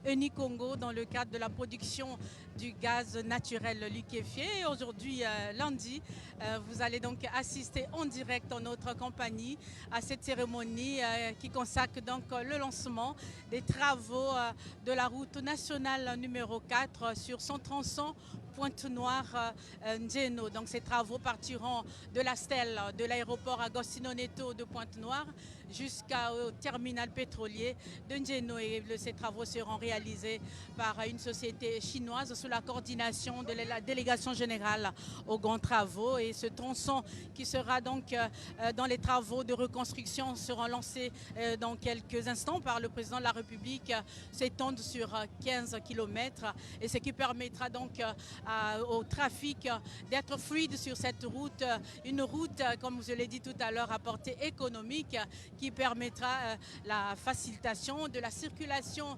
Eni Congo dans le cadre de la production du gaz naturel liquéfié. Et aujourd'hui, lundi, vous allez donc assister en direct en notre compagnie à cette cérémonie qui consacre donc le lancement des travaux de la route nationale numéro 4 sur son tronçon Pointe-Noire Njeno. Donc ces travaux partiront de la stèle de l'aéroport Agostino Neto de Pointe-Noire jusqu'au terminal pétrolier de Njeno. Et ces travaux seront réalisés par une société chinoise sous la coordination de la délégation générale aux grands travaux. Et ce tronçon qui sera donc dans les travaux de reconstruction seront lancés dans quelques instants par le président de la République, s'étendent sur 15 km, et ce qui permettra donc au trafic d'être fluide sur cette route, une route, comme je l'ai dit tout à l'heure, à portée économique qui permettra la facilitation de la circulation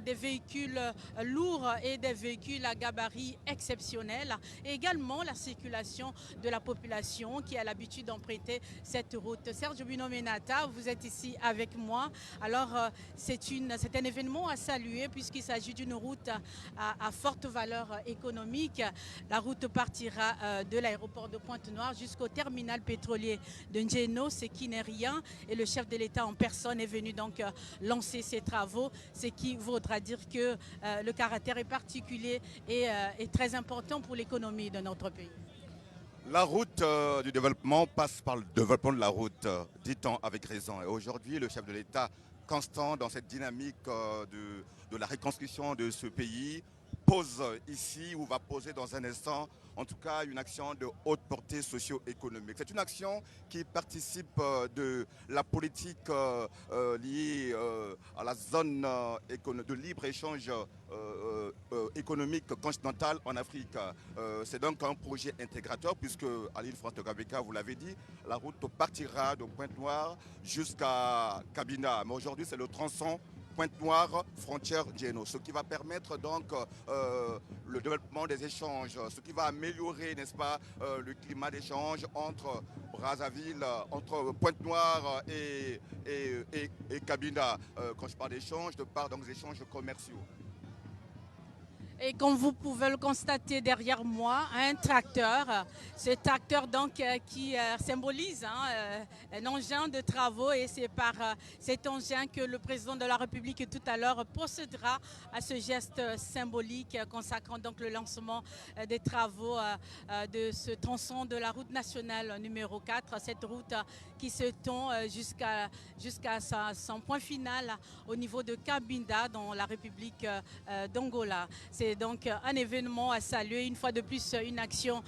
des véhicules lourds et des véhicules à gabarit exceptionnel, et également la circulation de la population qui a l'habitude d'emprunter cette route. Serge Binomenata, vous êtes ici avec moi. Alors, c'est un événement à saluer puisqu'il s'agit d'une route à forte valeur économique. La route partira de l'aéroport de Pointe-Noire jusqu'au terminal pétrolier de Njeno, ce qui n'est rien. Et le chef de l'État en personne est venu donc lancer ces travaux, ce qui voudra dire que le caractère est particulier et est très important pour l'économie de notre pays. La route du développement passe par le développement de la route, dit-on avec raison. Et aujourd'hui, le chef de l'État, constant dans cette dynamique de la reconstruction de ce pays, pose ici ou va poser dans un instant, en tout cas, une action de haute portée socio-économique. C'est une action qui participe de la politique liée à la zone de libre-échange économique continentale en Afrique. C'est donc un projet intégrateur puisque à l'île France de Gabeka, vous l'avez dit, la route partira de Pointe-Noire jusqu'à Cabina. Mais aujourd'hui, c'est le tronçon Pointe-Noire, frontière Njeno, ce qui va permettre donc le développement des échanges, ce qui va améliorer, n'est-ce pas, le climat d'échange entre Brazzaville, entre Pointe-Noire et Cabina. Quand je parle d'échange, je parle donc des échanges commerciaux. Et comme vous pouvez le constater derrière moi, un tracteur, ce tracteur donc qui symbolise un engin de travaux, et c'est par cet engin que le président de la République tout à l'heure procédera à ce geste symbolique consacrant donc le lancement des travaux de ce tronçon de la route nationale numéro 4, cette route qui se tend jusqu'à son point final au niveau de Cabinda dans la République d'Angola. C'est donc un événement à saluer, une fois de plus une action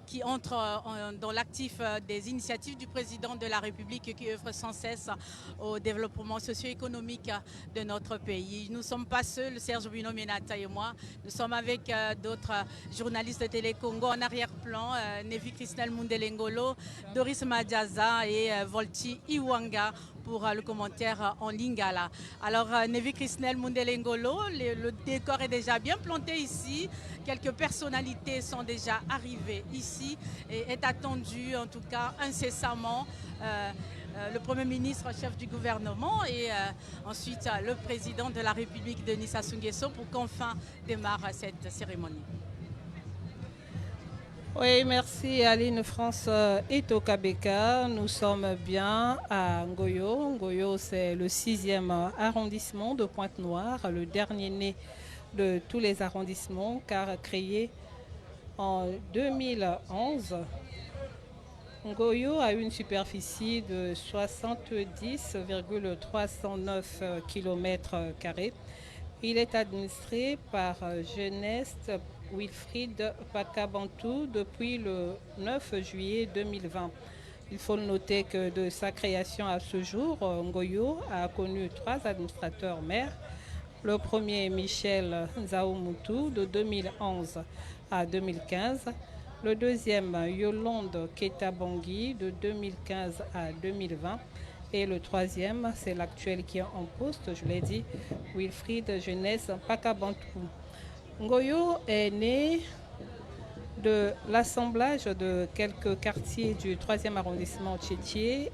qui entre dans l'actif des initiatives du président de la République qui œuvre sans cesse au développement socio-économique de notre pays. Nous ne sommes pas seuls, Serge Binomenata et moi, nous sommes avec d'autres journalistes de Télé Congo en arrière-plan, Nevi Christelle Mundelengolo, Doris Madiaza et Volti Iwanga pour le commentaire en lingala. Alors, Nevi Christelle Mundelengolo, le décor est déjà bien planté ici. Quelques personnalités sont déjà arrivées ici et est attendu, en tout cas, incessamment, le Premier ministre, chef du gouvernement, et ensuite le président de la République, Denis Sassou Nguesso, pour qu'enfin démarre cette cérémonie. Oui, merci Aline France et Tokabeka. Nous sommes bien à Ngoyo. Ngoyo, c'est le 6e arrondissement de Pointe-Noire, le dernier né de tous les arrondissements, car créé en 2011. Ngoyo a une superficie de 70,309 km². Il est administré par Jeunesse Wilfried Pakabantou depuis le 9 juillet 2020. Il faut noter que de sa création à ce jour, Ngoyo a connu 3 administrateurs maires. Le premier, Michel Nzaoumutou, de 2011 à 2015. Le deuxième, Yolande Ketabangui, de 2015 à 2020. Et le troisième, c'est l'actuel qui est en poste, je l'ai dit, Wilfried Jeunesse Pakabantou. Ngoyo est né de l'assemblage de quelques quartiers du 3e arrondissement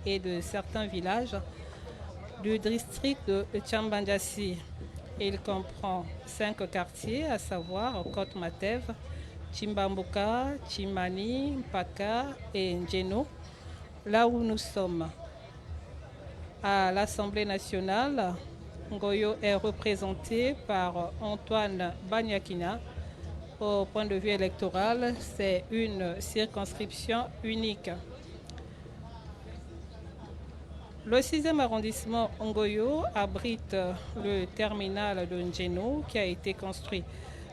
et de certains villages du district de Tchambandjassi. Il comprend 5 quartiers, à savoir Côte-Matev, Chimbambuka, Chimani, Mpaka et Njeno. Là où nous sommes, à l'Assemblée nationale, Ngoyo est représenté par Antoine Banyakina. Au point de vue électoral, c'est une circonscription unique. Le 6e arrondissement Ngoyo abrite le terminal de Njeno qui a été construit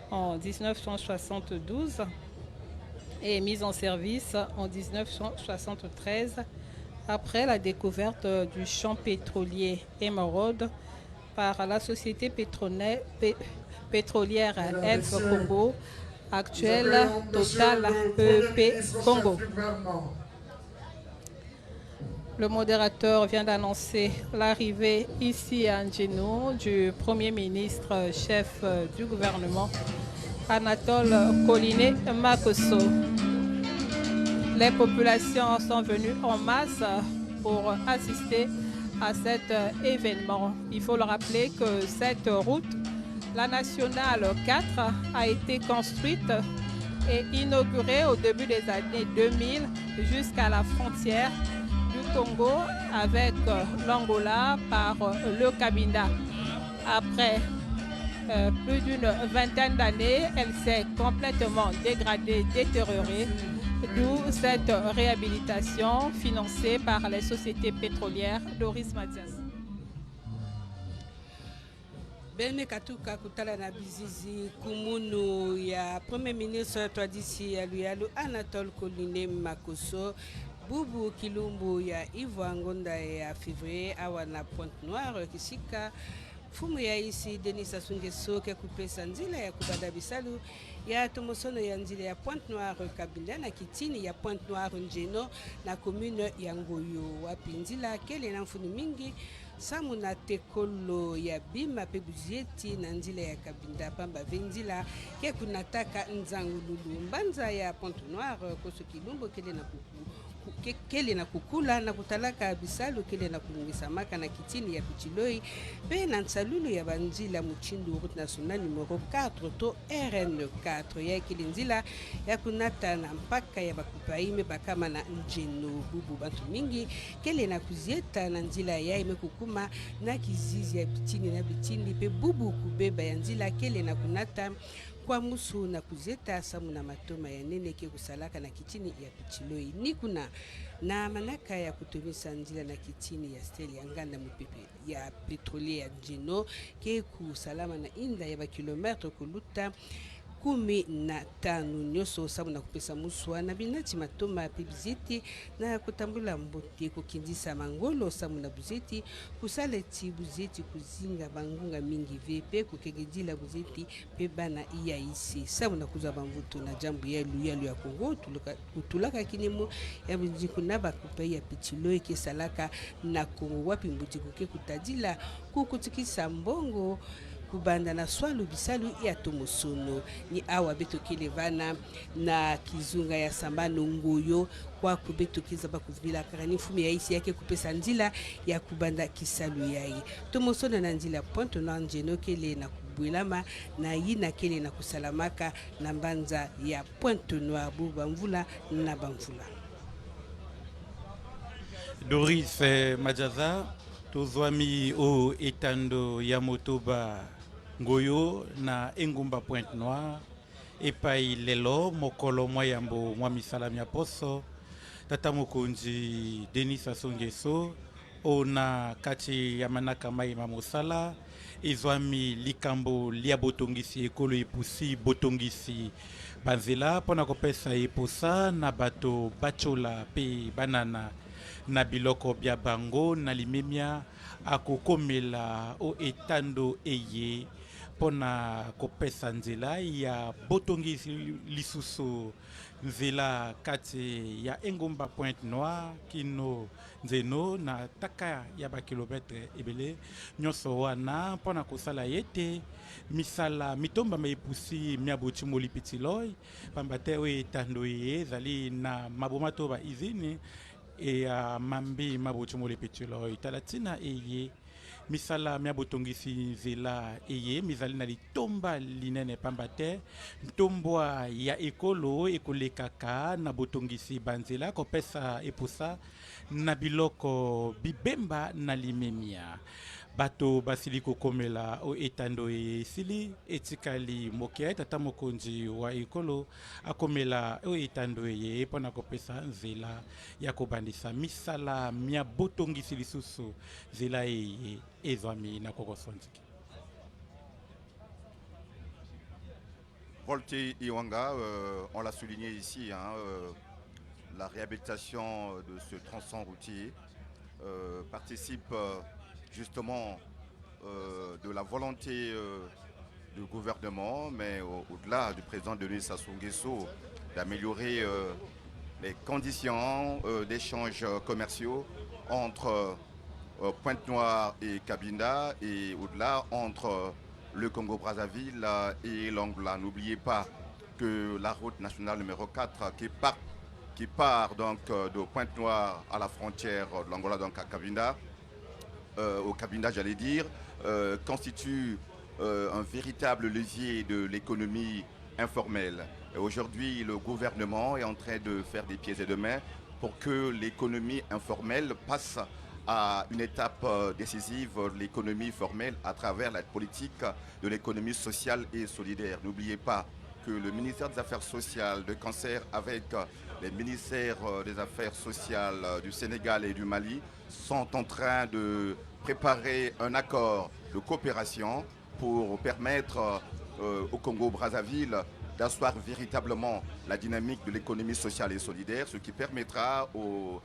en 1972 et mis en service en 1973 après la découverte du champ pétrolier Émeraude par la société pétrolière Elf Congo, actuelle Total EP Congo. Le modérateur vient d'annoncer l'arrivée ici à Njeno du Premier ministre chef du gouvernement, Anatole Collinet Makosso. Les populations sont venues en masse pour assister à cet événement. Il faut le rappeler que cette route, la nationale 4, a été construite et inaugurée au début des années 2000 jusqu'à la frontière du Congo avec l'Angola par le Cabinda. Après plus d'une vingtaine d'années, elle s'est complètement dégradée, détériorée, d'où cette réhabilitation financée par les sociétés pétrolières Doris Mathias. Bene katuka kutala na bizizi kumunu ya Premier ministre Twadisi Yaluyalu Anatole Collinet Makosso Bubu Kilumbu ya Yves Ngonda ya février awa na Pointe-Noire kisika fumu ya isi Denis Sassou Nguesso ke kupesa nzila ya kubada bisalu ya tomosono ya nzila ya Pointe-Noire Kabinda na kitini ya Pointe-Noire Njeno na commune ya Ngoyo wapi nzila kele na mfunu mingi samu na tekolo ya bima pe buzieti na nzila ya Kabinda pamba venzila ke kunataka nzangululu mbanza ya Pointe-Noire koso Kilumbu kele na kukula na kutalaka bisalu kele na kulungisa maka na kitini ya Pichiloi pe na nsalulu ya banzila Muchindu route nationale numéro 4 to RN4 ya kile nzila ya kunata na mpaka ya bakupaime bakama na Njeno bubu bantu mingi kele na kuzieta na nzila ya ime kukuma na kizizi ya bitini na bitini pe bubu kubeba ya nzila kele na kunata kwa musu na kuzeta samu na matoma ya nene ke kusalaka na kitini ya Pichiloi ni kuna na manaka ya kutumisa nzila na kitini ya steli ya nganda mupepe ya petrolier ya Njeno ke kusalama na inda ya bakilometre kuluta 15 nyoso samu na kupesa muswa na binati matoma pe bizeti na kutambula mbote kukindisa mangolo samu na buzeti kusaleti buzeti kuzinga bangunga mingi vepe kukegedila buzeti pe bana iya isi samu na kuza bamvuto na jambu yalu ya Kongo tulaka kinemo ya bijiku na bakupa ya Pichiloi ke salaka na Kongo wapi mbuti kuke kutadila kukutikisa mbongo kubanda na swalu bisalu ya tomosono ni awa betokele vana na kizunga ya sambano Ngoyo kwa kubetokiza bakuvila karani fume ya isi yake kupesa nzila ya kubanda kisalu yai tomosono na nzila Pointe-Noire Njeno kele na kubwelama na yina kele na kusalamaka na mbanza ya Pointe-Noire buba mvula na bamvula. Doris Majaza tozwami o etando ya motoba Ngoyo na engumba Pointe-Noire epai lelo mokolo mwayambo mwa misalam ya poso tata mokonzi Denis Sassou Nguesso ona kati ya manaka mai mamosala ezwami likambo lia botongisi ekolo epusi botongisi banzela pona kopesa eposa na bato bachola pe banana na biloko bya bango na limemia akokomela o etando eye pona kopesa nzela ya botongisi lisusu nzela kati ya engumba Pointe-Noire kino Njeno na taka ya bakilometre ebele nyonso wana pona kosala yete misala mitomba maipusi miabuti molipitsiloi pamba te o etando eye ezali na mabomato ba izini e mambi mabuchumule pichulo italatina eye misala miabotongisi nzela eye mizali na litomba linene pamba te ntombwa ya ekolo ekolekaka na botongisi banzela kopesa epusa na biloko bibemba na limemia bato basili kokomela o etando esili etikali moke tata mokonzi wa ekolo akomela o etando ye mpona kopesa nzela ya kobandisa misala mia botongisi lisusu nzela eye ezwami na kokosondiki. Volti Iwanga, on l'a souligné ici, hein, la réhabilitation de ce tronçon routier participe justement de la volonté du gouvernement, mais au-delà du président Denis Sassou Nguesso, d'améliorer les conditions d'échanges commerciaux entre Pointe-Noire et Cabinda et au-delà entre le Congo-Brazzaville et l'Angola. N'oubliez pas que la route nationale numéro 4 qui part donc de Pointe-Noire à la frontière de l'Angola, donc à Cabinda, au Cabinda j'allais dire, constitue un véritable levier de l'économie informelle. Aujourd'hui, le gouvernement est en train de faire des pieds et des mains pour que l'économie informelle passe à une étape décisive, l'économie formelle, à travers la politique de l'économie sociale et solidaire. N'oubliez pas que le ministère des Affaires sociales de concert avec les ministères des Affaires sociales du Sénégal et du Mali sont en train de préparer un accord de coopération pour permettre au Congo-Brazzaville d'asseoir véritablement la dynamique de l'économie sociale et solidaire, ce qui permettra aux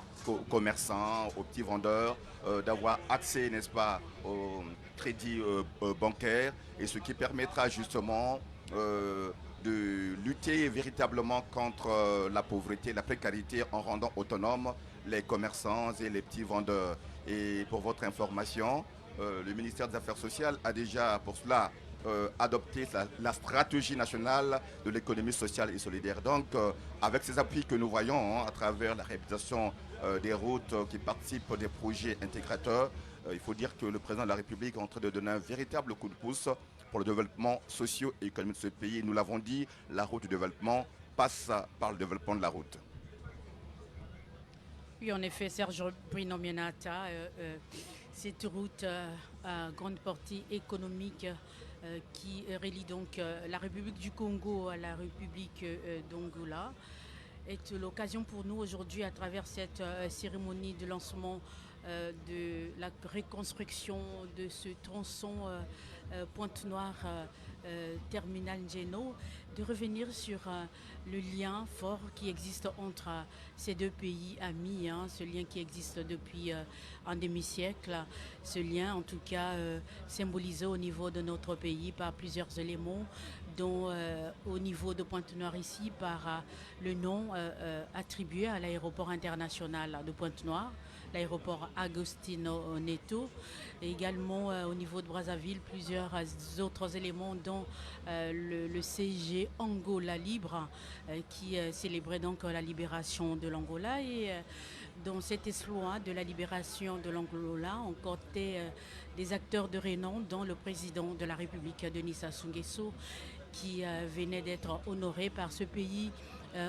commerçants, aux petits vendeurs d'avoir accès, n'est-ce pas, au crédit bancaire et ce qui permettra justement de lutter véritablement contre la pauvreté, la précarité en rendant autonomes les commerçants et les petits vendeurs. Et pour votre information, le ministère des Affaires sociales a déjà pour cela adopté la stratégie nationale de l'économie sociale et solidaire. Donc, avec ces appuis que nous voyons à travers la réalisation des routes qui participent des projets intégrateurs, il faut dire que le président de la République est en train de donner un véritable coup de pouce pour le développement socio-économique de ce pays. Nous l'avons dit, la route du développement passe par le développement de la route. Oui, en effet, Serge Bruno Mianata, cette route à grande portée économique qui relie donc la République du Congo à la République d'Angola est l'occasion pour nous aujourd'hui à travers cette cérémonie de lancement de la reconstruction de ce tronçon Pointe-Noire Terminal Ngeno, de revenir sur le lien fort qui existe entre ces deux pays amis, ce lien qui existe depuis un demi-siècle, ce lien en tout cas symbolisé au niveau de notre pays par plusieurs éléments, dont au niveau de Pointe-Noire ici par le nom attribué à l'aéroport international de Pointe-Noire, l'aéroport Agostino Neto, et également au niveau de Brazzaville plusieurs autres éléments dont le CG Angola Libre qui célébrait donc la libération de l'Angola, et dans cet échelon de la libération de l'Angola on comptait des acteurs de renom dont le président de la République Denis Sassou Nguesso qui venait d'être honoré par ce pays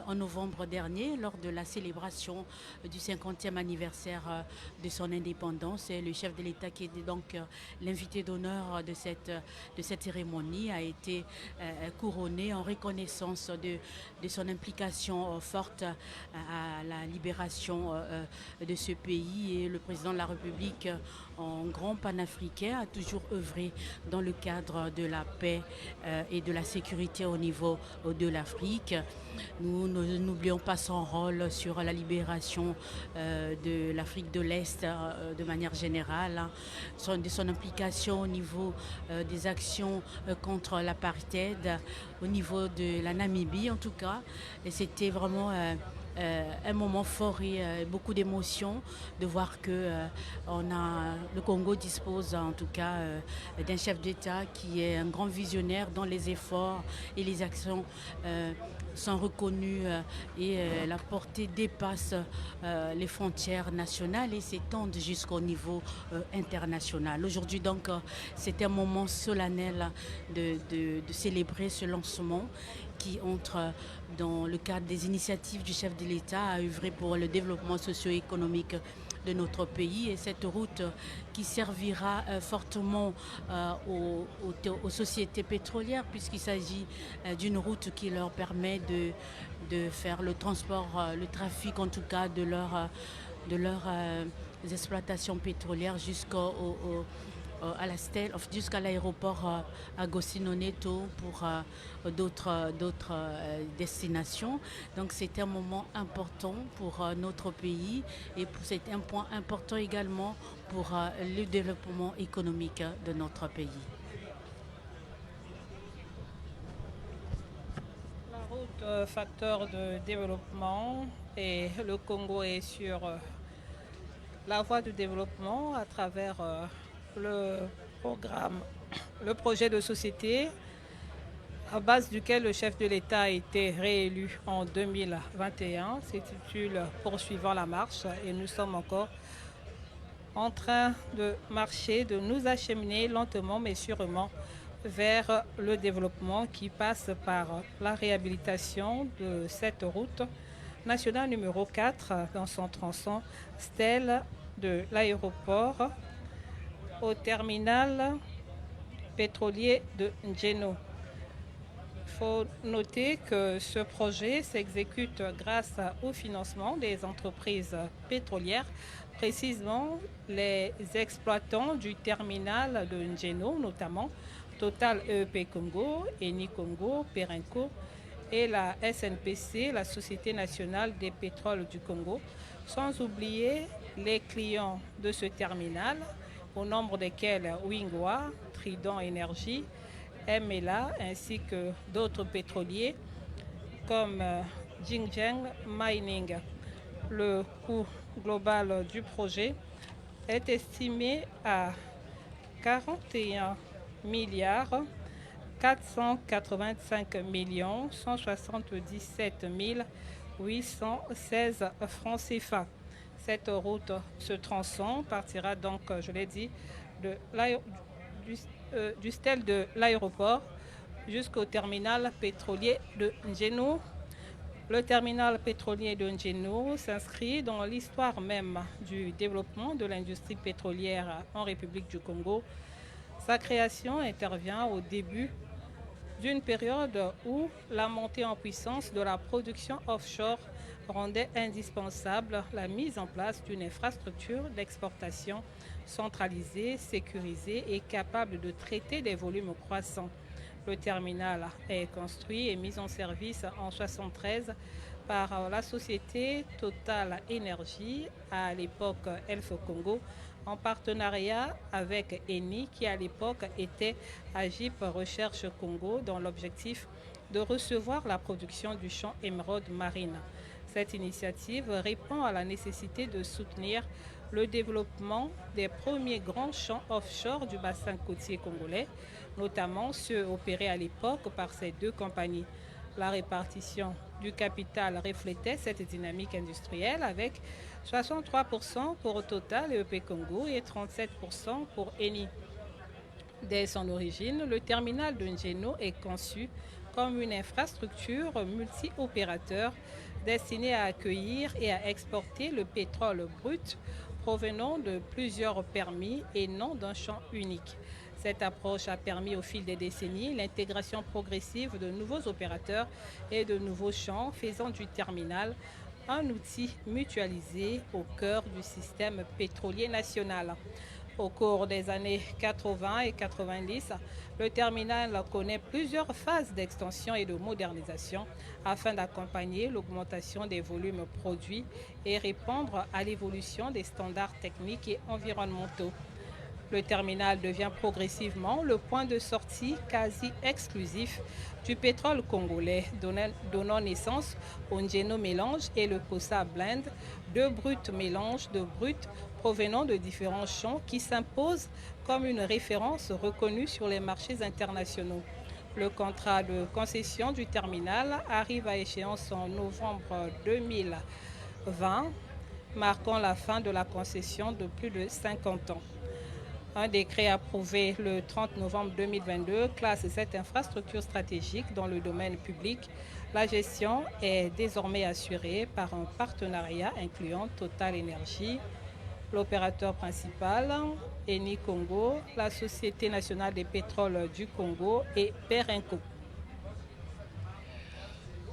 en novembre dernier lors de la célébration du 50e anniversaire de son indépendance. Et le chef de l'État qui était donc l'invité d'honneur de cette cérémonie a été couronné en reconnaissance de son implication forte à la libération de ce pays. Et le président de la République, en grand panafricain, a toujours œuvré dans le cadre de la paix et de la sécurité au niveau de l'Afrique. Nous n'oublions pas son rôle sur la libération de l'Afrique de l'Est de manière générale, de son implication au niveau des actions contre l'apartheid, au niveau de la Namibie en tout cas. Et c'était vraiment un moment fort et beaucoup d'émotions de voir que le Congo dispose en tout cas d'un chef d'État qui est un grand visionnaire dont les efforts et les actions sont reconnus et la portée dépasse les frontières nationales et s'étendent jusqu'au niveau international. Aujourd'hui donc c'est un moment solennel de célébrer ce lancement qui entre dans le cadre des initiatives du chef de l'État à œuvrer pour le développement socio-économique de notre pays et cette route qui servira fortement aux sociétés pétrolières puisqu'il s'agit d'une route qui leur permet de faire le transport, le trafic en tout cas de leurs exploitations pétrolières jusqu'à l'aéroport Agostinho Neto pour d'autres destinations. Donc c'est un moment important pour notre pays et c'est un point important également pour le développement économique de notre pays. La route facteur de développement et le Congo est sur la voie du développement à travers le projet de société à base duquel le chef de l'État a été réélu en 2021 s'intitule Poursuivant la marche et nous sommes encore en train de marcher, de nous acheminer lentement mais sûrement vers le développement qui passe par la réhabilitation de cette route nationale numéro 4 dans son tronçon stèle de l'aéroport au terminal pétrolier de Njeno. Il faut noter que ce projet s'exécute grâce au financement des entreprises pétrolières, précisément les exploitants du terminal de Njeno, notamment Total EEP Congo, Eni Congo, Perenco et la SNPC, la Société nationale des pétroles du Congo, sans oublier les clients de ce terminal, au nombre desquels Wingwa, Trident Énergie, MLA, ainsi que d'autres pétroliers comme Jingjeng Mining. Le coût global du projet est estimé à 41 milliards 485 millions 177 816 francs CFA. Cette route, ce tronçon partira donc, je l'ai dit, du stèle de l'aéroport jusqu'au terminal pétrolier de Njeno. Le terminal pétrolier de Njeno s'inscrit dans l'histoire même du développement de l'industrie pétrolière en République du Congo. Sa création intervient au début d'une période où la montée en puissance de la production offshore rendait indispensable la mise en place d'une infrastructure d'exportation centralisée, sécurisée et capable de traiter des volumes croissants. Le terminal est construit et mis en service en 1973 par la société Total Énergie, à l'époque Elf Congo, en partenariat avec Eni, qui à l'époque était Agip Recherche Congo, dans l'objectif de recevoir la production du champ émeraude marine. Cette initiative répond à la nécessité de soutenir le développement des premiers grands champs offshore du bassin côtier congolais, notamment ceux opérés à l'époque par ces deux compagnies. La répartition du capital reflétait cette dynamique industrielle avec 63% pour Total et EP Congo et 37% pour Eni. Dès son origine, le terminal de Njeno est conçu comme une infrastructure multi-opérateur destinée à accueillir et à exporter le pétrole brut provenant de plusieurs permis et non d'un champ unique. Cette approche a permis au fil des décennies l'intégration progressive de nouveaux opérateurs et de nouveaux champs, faisant du terminal un outil mutualisé au cœur du système pétrolier national. Au cours des années 80 et 90, le terminal connaît plusieurs phases d'extension et de modernisation afin d'accompagner l'augmentation des volumes produits et répondre à l'évolution des standards techniques et environnementaux. Le terminal devient progressivement le point de sortie quasi exclusif du pétrole congolais, donnant naissance au Ngeno Mélange et le Kossa Blend, deux bruts mélanges de bruts provenant de différents champs qui s'imposent comme une référence reconnue sur les marchés internationaux. Le contrat de concession du terminal arrive à échéance en novembre 2020, marquant la fin de la concession de plus de 50 ans. Un décret approuvé le 30 novembre 2022 classe cette infrastructure stratégique dans le domaine public. La gestion est désormais assurée par un partenariat incluant Total Énergie, l'opérateur principal, Eni Congo, la Société nationale des pétroles du Congo et Perenco.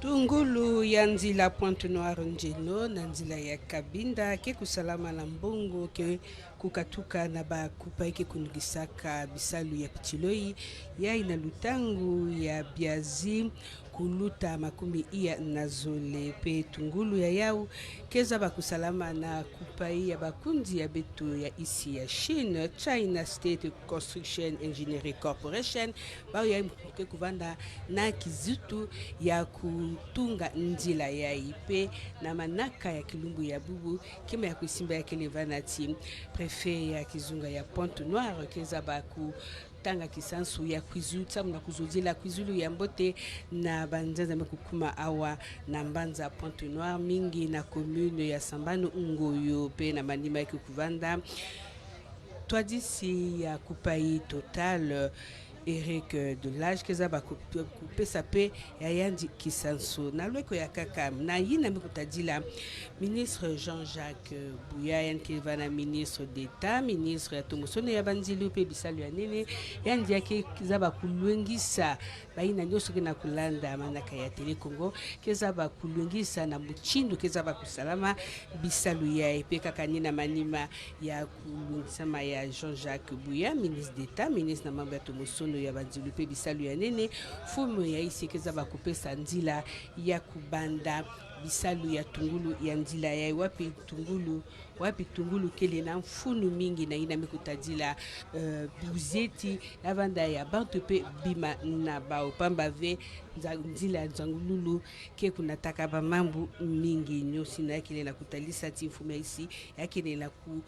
Tungulu ya nzila Pointe-Noire Ngeno na nzila ya Kabinda ke kusalama na mbongo ke kukatuka na bakupa ike kunugisaka bisalu ya pichiloi ya ina lutangu ya biazi kuluta makumi iya nazole pe tungulu ya yau keza bakusalama na kupai ya bakundi ya beto ya isi ya Chine, China State Construction Engineering Corporation bao ya mkuke kuvanda na kizutu ya kutunga nzila ya ipe na manaka ya kilumbu ya bubu kima ya kusimba ya kelevana tim prefe ya kizunga ya Pointe-Noire keza baku tanga kisansu ya kwizu tsamu na kuzodila kwizulu ya mbote na banzanza mekukuma awa na mbanza Pointe-Noire mingi na commune ya Sambano Ngoyo pe na manima ya kukuvanda twadisi ya kupai Total Eric de l'âge keza ba couper sapé ya yandi kisanso na lweko ya kaka na yina mikutadila ministre Jean-Jacques Bouya yanki vana ministre d'État ministre ya tomosono ya banzilu pe bisalu ya nene yandi yake keza ba kulwengisa baina nyoso kena kulanda manaka ya Télé Congo keza ba kulwengisa na muchindo keza ba kusalama bisalu ya pe kaka nina manima ya kulwengisa ma ya Jean-Jacques Bouya ministre d'État ministre na mambo ya tomosono ya banzilu pe bisalu ya nene fumu ya isi keza ba kupesa nzila ya kubanda bisalu ya tungulu ya nzila ya wapi tungulu kele na mfunu mingi na ina mikutadila buzeti lavanda ya bantu pe bima na bao pamba ve nzila nzangululu ke kunataka ba mambu mingi nyosi na kile na kutalisa tifumu ya isi yakile na ku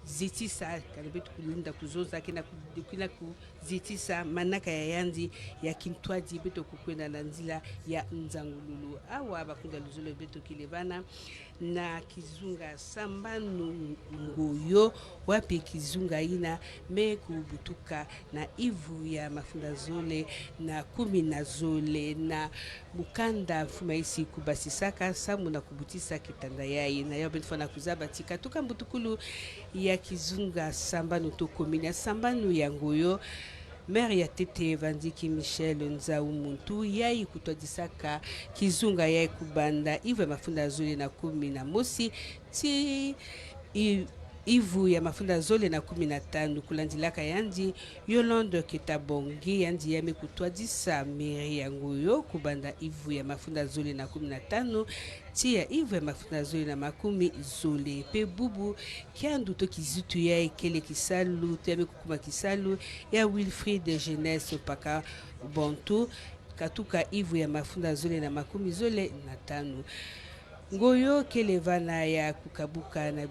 zetisa kalibetu kulinda kuzoza kina kuzitisa manaka ya yandi ya kintwaji beto kukwenda na nzila ya nzangululu awa bakunda luzolo beto kilevana na kizunga Sambano Ngoyo wapi kizunga ina me kubutuka na ivu ya mafunda zole na kumi na zole na mukanda fumaisi kubasisaka samu na kubutisa kitanda yai na yobe fana kuzaba tika tuka mbutukulu ya kizunga Sambano to komina Sambano ya Ngoyo Maire ya Tete Vandiki Michel Nzau Muntu yai kutwadisaka kizunga yai kubanda ivu mafunda zole na kumi na mosi ti ivu ya mafunda zole na 15 kulandilaka yandi Yolande Ketabongi yandi yame kutwadisa mairie ya Ngoyo kubanda ivu ya mafunda zole na 15 tia ivu ya mafunda zole na makumi zole pe bubu kiandu to kizitu ya ekele kisalu teme kukuma kisalu ya Wilfried de Jeunesse paka Bontu katuka ivu ya mafunda zole na makumi zole na 5 Ngoyo kelevana ya kukabuka na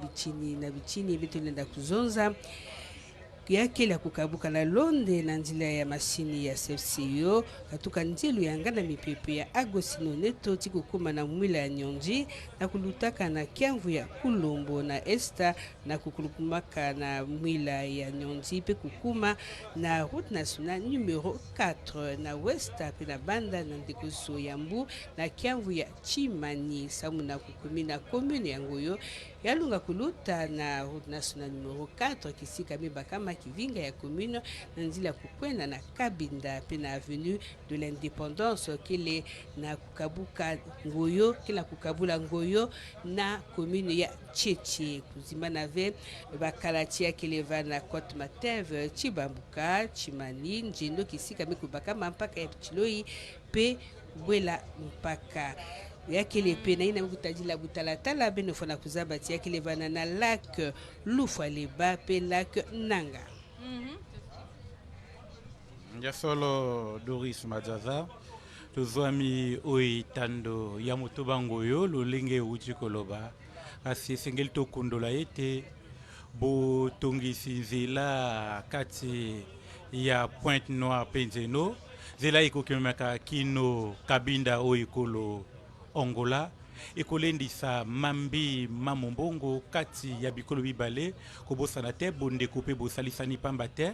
bichini vitu nenda kuzonza yake la kukabuka na londe na nzila ya mashini ya CFCO katuka njilu ya ngana mipepe ya Agosino Neto tikukuma na mwila ya Nyonji na kulutaka na kiamvu ya Kulombo na Esta na kukulumaka na mwila ya Nyonji pe kukuma na route nationale numero 4 na Westa pe na banda na ndekoso ya Mbu na kiamvu ya Chimani samu na kukumina commune ya Ngoyo yalunga kuluta na route nationale numero 4 kisika mibakama kivinga ya commune na nzila kukwenda na Kabinda pe na avenue de l'Indépendance kile na kukabuka Ngoyo kila kukabula Ngoyo na commune ya Cheche kuzima na ve bakalatia kile na Côte Mateve Chibambuka Chimani Njendo kisika mikubaka mpaka ya Chiloi pe Bwela mpaka yakele pena ina mkutajila butalatala beno fana kuzabati yakele vana na lac Lufaleba pe lac Nanga. Yasolo Doris Majaza tuzwami oitando ya Motoba Ngoyo lolenge uchi koloba asi sengel tokundola ete bo tongisi nzela kati ya Pointe Noire Penzeno zela ikokemaka kino kabinda oikolo Angola ekolendisa mambi mamombongo kati ya bikolo bibale kobosana te bondeko mpe bosalisani pamba te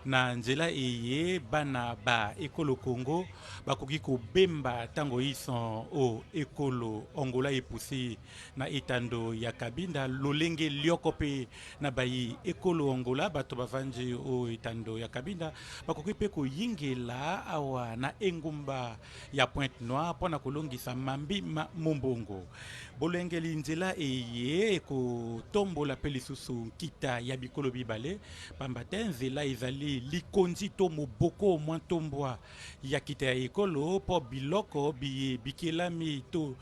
na nzela eye bana ba ekolo Congo bakoki kobemba tango isan o ekolo Angola epusi na etando ya Kabinda lolenge lioko pe na bayi ekolo Angola bato bavandi o etando ya Kabinda bakoki pe koyingela awa na engumba ya Pointe Noire pona kolongisa mambi mombongo bolengeli nzela eye ekotombola pe lisusu kita ya bikolo bibale pamba te nzela ezali likonzi to moboko mwa ntombwa ya kita ya ekolo po biloko bikelami to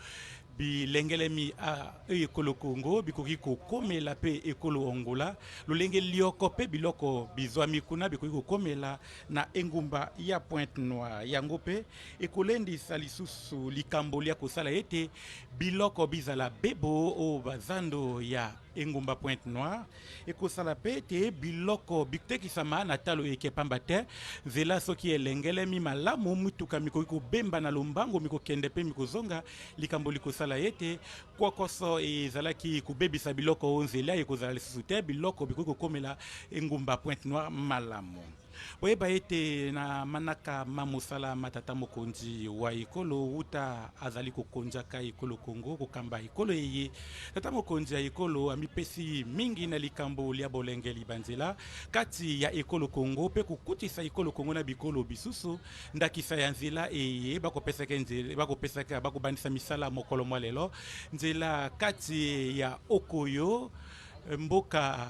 bilengelemi a ekolo Congo bikoki kokomela pe ekolo Angola lolenge lioko pe biloko bizwami kuna bikoki kokomela na engumba ya Pointe Noire yango pe ekolendisa lisusu likambo lia kosala ete biloko bizala bebo o bazando ya engumba Pointe Noire ekosala pe te biloko bitekisama na talo eke pamba te nzela soki elengelemi malamu mituka mikoki kobemba na lombango mikokende pe mikozonga likambo likosala ete kokoso ezalaki kobebisa biloko nzela ekozala lisusu te biloko bikoki kokomela engumba Pointe Noire malamu boyeba ete na manaka mamosala matata mokonzi wa ekolo uta azali kokonjaka ekolo Congo kokamba ekolo eye tata mokonzi ya ekolo amipesi mingi na likambo lia bolengeli banzela kati ya ekolo Congo pe kokutisa ekolo Congo na bikolo bisusu ndakisa ya nzela eye bakopesaka nzela bakopesaka bakobandisa misala mokolo mwa lelo nzela kati ya Okoyo mboka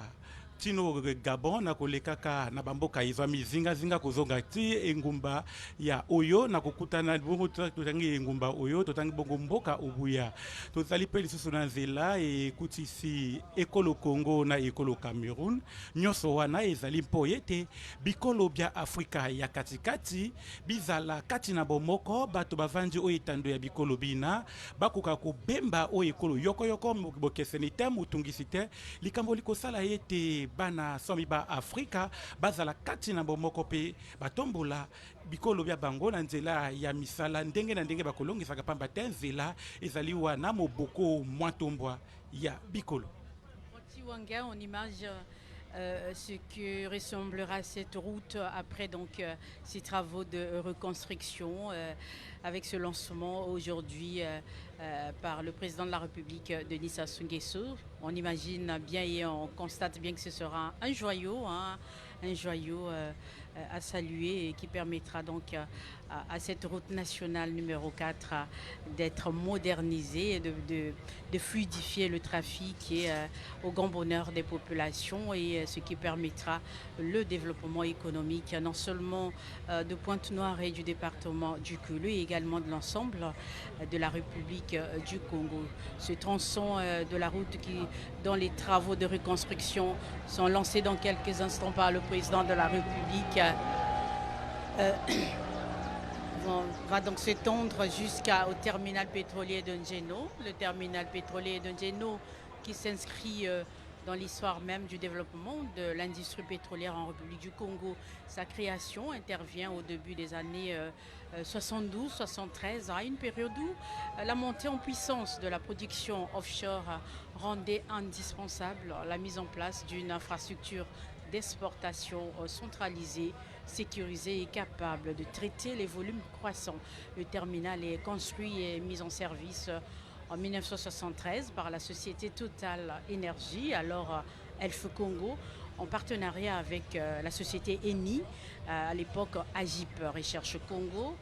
tino Gabon na kolekaka na bamboka izwami zinga kozonga ti engumba ya Oyo na kokutana bongo totangi engumba Oyo totangi bongo mboka Obuya tozali pe lisusu na nzela ekutisi ekolo Congo na ekolo Cameroun nyonso wana ezali mpo ete bikolo bya Afrika ya katikati bizala kati na bomoko bato bavandi oyo etando ya bikolo bina bakoka kobemba oyo ekolo yoko bokeseni te mutungisi te likambo likosala ete bana somi ba Afrika bazala kati na bomoko pe batombola bikolo bya bango na nzela ya misala ndenge na ndenge bakolongisaka pamba te nzela ezali wana moboko mwatombwa ya bikolo. On image ce que ressemblera cette route après donc ces travaux de reconstruction avec ce lancement aujourd'hui par le président de la République Denis Sassou Nguesso. On imagine bien et on constate bien que ce sera un joyau à saluer et qui permettra donc à cette route nationale numéro 4 d'être modernisée et de fluidifier le trafic et au grand bonheur des populations et ce qui permettra le développement économique non seulement de Pointe-Noire et du département du Kulu et également de l'ensemble de la République du Congo. Ce tronçon de la route dont les travaux de reconstruction sont lancés dans quelques instants par le président de la République va donc s'étendre jusqu'au terminal pétrolier de Njeno. Le terminal pétrolier de Njeno qui s'inscrit dans l'histoire même du développement de l'industrie pétrolière en République du Congo. Sa création intervient au début des années 72-73, à une période où la montée en puissance de la production offshore rendait indispensable la mise en place d'une infrastructure d'exportation centralisée, sécurisée et capable de traiter les volumes croissants. Le terminal est construit et mis en service en 1973 par la société Total Énergie, alors Elf Congo, en partenariat avec la société Eni, à l'époque Agip Recherche Congo,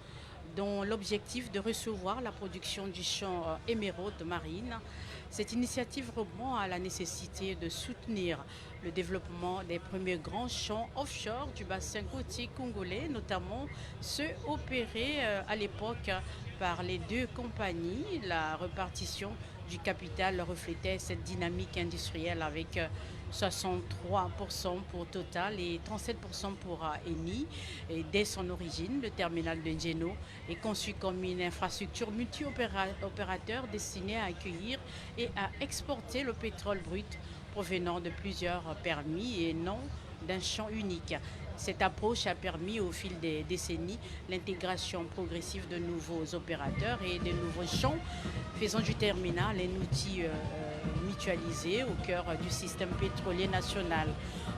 dont l'objectif de recevoir la production du champ émeraude marine. Cette initiative répond à la nécessité de soutenir le développement des premiers grands champs offshore du bassin côtier congolais, notamment ceux opérés à l'époque par les deux compagnies. La répartition du capital reflétait cette dynamique industrielle avec 63% pour Total et 37% pour Eni. Et dès son origine, le terminal de Njeno est conçu comme une infrastructure multi-opérateur destinée à accueillir et à exporter le pétrole brut provenant de plusieurs permis et non d'un champ unique. Cette approche a permis au fil des décennies l'intégration progressive de nouveaux opérateurs et de nouveaux champs, faisant du terminal un outil mutualisé au cœur du système pétrolier national.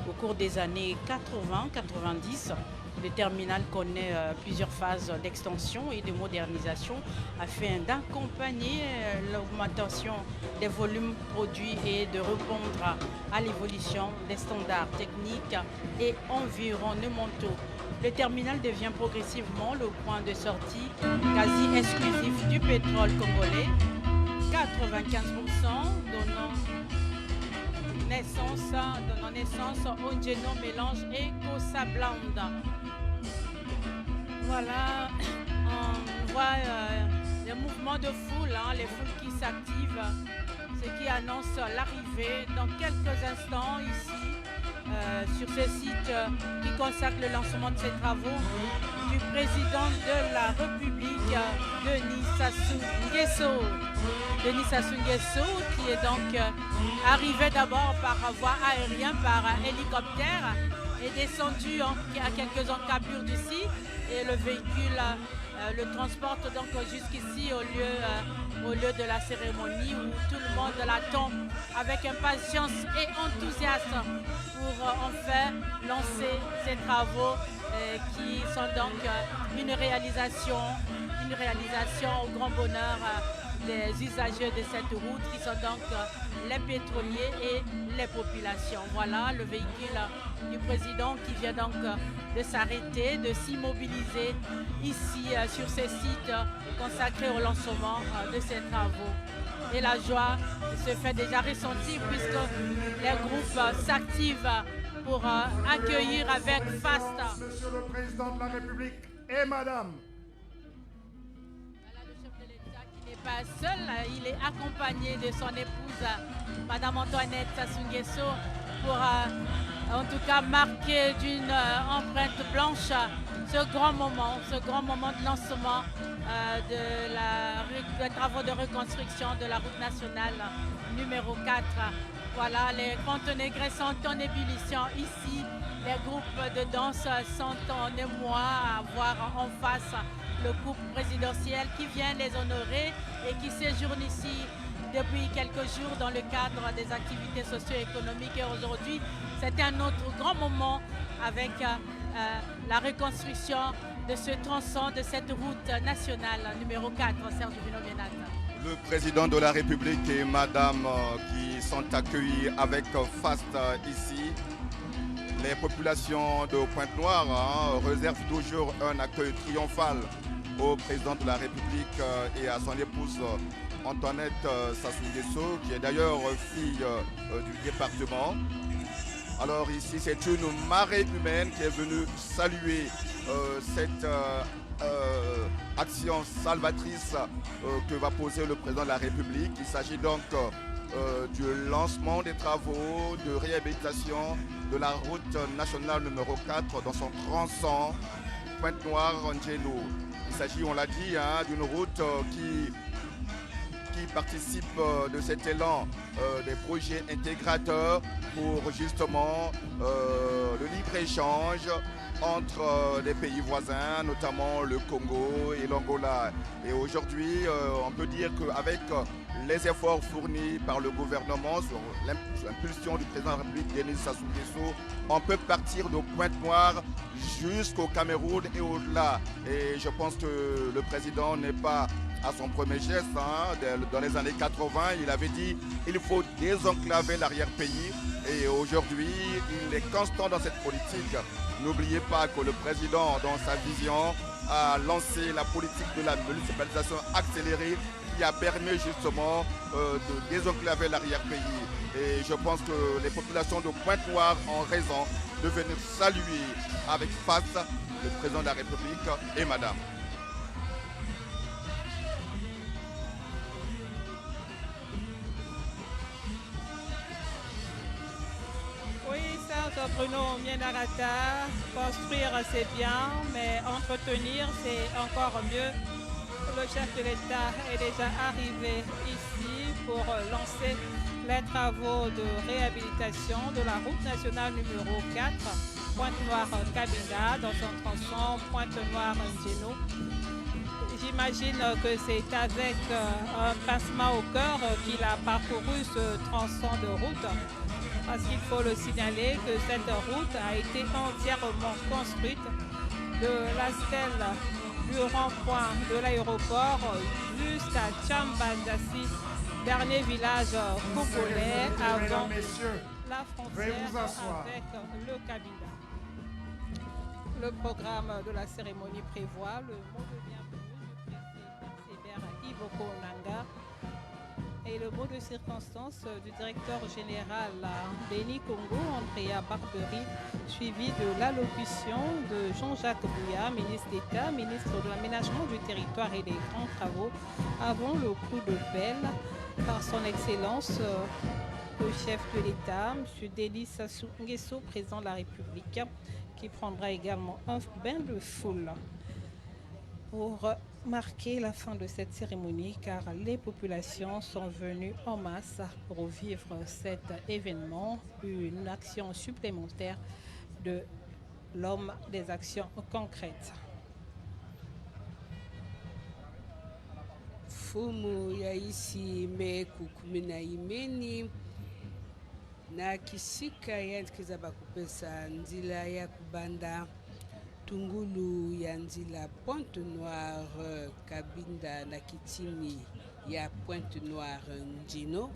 Au cours des années 80-90, le terminal connaît plusieurs phases d'extension et de modernisation afin d'accompagner l'augmentation des volumes produits et de répondre à l'évolution des standards techniques et environnementaux. Le terminal devient progressivement le point de sortie quasi exclusif du pétrole congolais, 95% donnant naissance au Njeno Mélange et Kosa Blanda. Voilà, on voit les mouvements de foule, les foules qui s'activent, ce qui annonce l'arrivée dans quelques instants ici sur ce site qui consacre le lancement de ces travaux du président de la République, Denis Sassou Nguesso. Denis Sassou Nguesso qui est donc arrivé d'abord par voie aérienne, par hélicoptère, est descendu à quelques encablures d'ici et le véhicule le transporte donc jusqu'ici au lieu de la cérémonie où tout le monde l'attend avec impatience et enthousiasme pour enfin lancer ces travaux qui sont donc une réalisation au grand bonheur des usagers de cette route qui sont donc les pétroliers et les populations. Voilà le véhicule du président qui vient donc de s'arrêter, de s'immobiliser ici sur ces sites consacrés au lancement de ces travaux. Et la joie se fait déjà ressentir puisque les groupes s'activent pour accueillir avec faste. Monsieur le Président de la République et Madame. Voilà le chef de l'État qui n'est pas seul, il est accompagné de son épouse, Madame Antoinette Sassou Nguesso, pour en tout cas marquer d'une empreinte blanche ce grand moment de lancement des travaux de reconstruction de la route nationale numéro 4. Voilà, les conteneurs sont en ébullition ici. Les groupes de danse sont en émoi à voir en face le couple présidentiel qui vient les honorer et qui séjourne ici depuis quelques jours dans le cadre des activités socio-économiques. Et aujourd'hui, c'était un autre grand moment avec la reconstruction de ce tronçon de cette route nationale numéro 4, Serge Vinomenata. Le président de la République et Madame qui sont accueillis avec faste ici. Les populations de Pointe-Noire réservent toujours un accueil triomphal au président de la République et à son épouse Antoinette Sassou Nguesso, qui est d'ailleurs fille du département. Alors ici, c'est une marée humaine qui est venue saluer cette action salvatrice que va poser le président de la République. Il s'agit donc du lancement des travaux de réhabilitation de la route nationale numéro 4 dans son tronçon Pointe-Noire-Njeno. Il s'agit, on l'a dit, d'une route qui participe de cet élan des projets intégrateurs pour justement le libre-échange entre les pays voisins, notamment le Congo et l'Angola. Et aujourd'hui, on peut dire qu'avec les efforts fournis par le gouvernement sur l'impulsion du président de la République, Denis Sassou Nguesso, on peut partir de Pointe-Noire jusqu'au Cameroun et au-delà. Et je pense que le président n'est pas à son premier geste. Dans les années 80, il avait dit qu'il faut désenclaver l'arrière-pays. Et aujourd'hui, il est constant dans cette politique. N'oubliez pas que le président, dans sa vision, a lancé la politique de la municipalisation accélérée qui a permis justement de désenclaver l'arrière-pays. Et je pense que les populations de Pointe-Noire ont raison de venir saluer avec face le président de la République et Madame. Bruno Mienarata, construire c'est bien, mais entretenir c'est encore mieux. Le chef de l'État est déjà arrivé ici pour lancer les travaux de réhabilitation de la route nationale numéro 4, Pointe-Noire-Cabinda, dans son tronçon Pointe-Noire-Njeno. J'imagine que c'est avec un pincement au cœur qu'il a parcouru ce tronçon de route, parce qu'il faut le signaler que cette route a été entièrement construite de la stèle du rond-point de l'aéroport jusqu'à Tchambandassi, dernier village congolais avant la frontière avec le Cabinda. Le programme de la cérémonie prévoit le mot de bienvenue du préfet Iboko Nanga et le mot de circonstance du directeur général Béni Congo, Andrea Barbery, suivi de l'allocution de Jean-Jacques Bouya, ministre d'État, ministre de l'aménagement du territoire et des grands travaux, avant le coup de pelle par son Excellence le chef de l'État, M. Denis Sassou Nguesso, président de la République, qui prendra également un bain de foule pour marquer la fin de cette cérémonie, car les populations sont venues en masse pour vivre cet événement, une action supplémentaire de l'homme des actions concrètes. Fumu ya isi me kukumina imeni na kisika yandikiza bakupesa nzila ya kubanda tungulu ya nzila Pointe-Noire Cabinda na kitimi ya Pointe-Noire Njeno.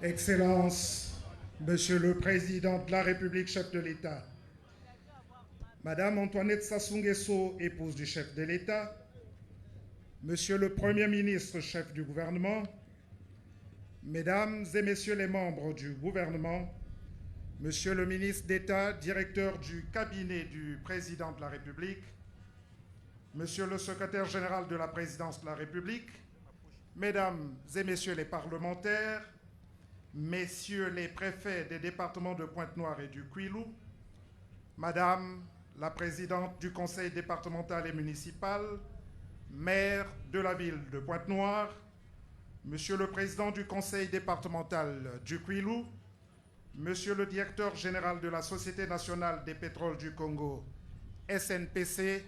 Excellence, Monsieur le Président de la République, chef de l'État, Madame Antoinette Sassou Nguesso, épouse du chef de l'État, Monsieur le Premier ministre, chef du gouvernement, Mesdames et Messieurs les membres du gouvernement, Monsieur le ministre d'État, directeur du cabinet du Président de la République, Monsieur le secrétaire général de la Présidence de la République, Mesdames et Messieurs les parlementaires, Messieurs les préfets des départements de Pointe-Noire et du Kwilu, Madame la présidente du conseil départemental et municipal, maire de la ville de Pointe-Noire, Monsieur le président du conseil départemental du Kwilu, Monsieur le directeur général de la Société nationale des pétroles du Congo, SNPC,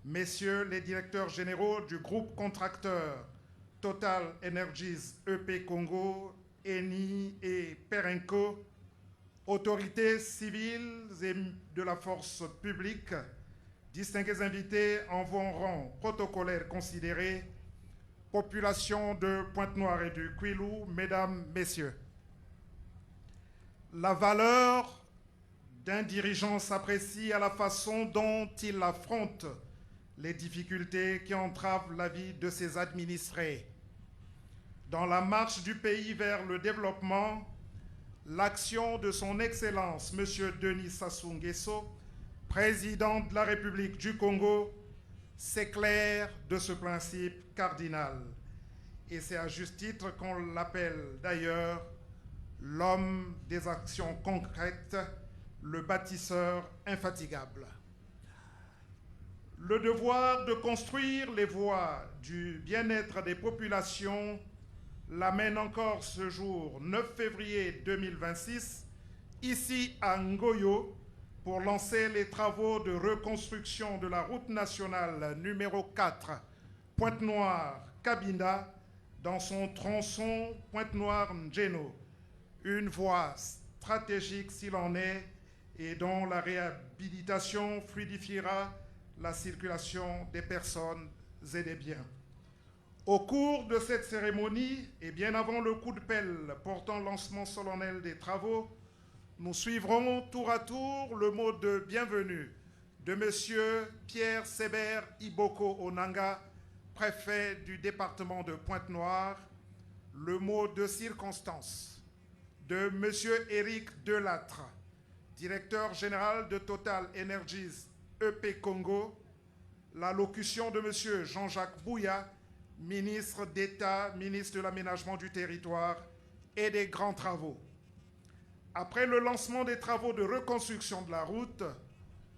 Messieurs les directeurs généraux du groupe contracteur Total Energies EP Congo, Eni et Perenco, autorités civiles et de la force publique, distingués invités en vos rangs protocolaires considérés, population de Pointe-Noire et du Kwilu, Mesdames, Messieurs. La valeur d'un dirigeant s'apprécie à la façon dont il affronte les difficultés qui entravent la vie de ses administrés. Dans la marche du pays vers le développement, l'action de son Excellence, M. Denis Sassou Nguesso, président de la République du Congo, s'éclaire de ce principe cardinal. Et c'est à juste titre qu'on l'appelle d'ailleurs l'homme des actions concrètes, le bâtisseur infatigable. Le devoir de construire les voies du bien-être des populations l'amène encore ce jour 9 février 2026, ici à Ngoyo, pour lancer les travaux de reconstruction de la route nationale numéro 4, Pointe-Noire-Cabinda, dans son tronçon Pointe-Noire-Njeno, une voie stratégique s'il en est et dont la réhabilitation fluidifiera la circulation des personnes et des biens. Au cours de cette cérémonie, et bien avant le coup de pelle portant lancement solennel des travaux, nous suivrons tour à tour le mot de bienvenue de M. Pierre Sébert Iboko Onanga, préfet du département de Pointe-Noire, le mot de circonstance de M. Éric Delattre, directeur général de Total Energies EP Congo, l'allocution de M. Jean-Jacques Bouya, ministre d'État, ministre de l'Aménagement du Territoire et des Grands Travaux. Après le lancement des travaux de reconstruction de la route,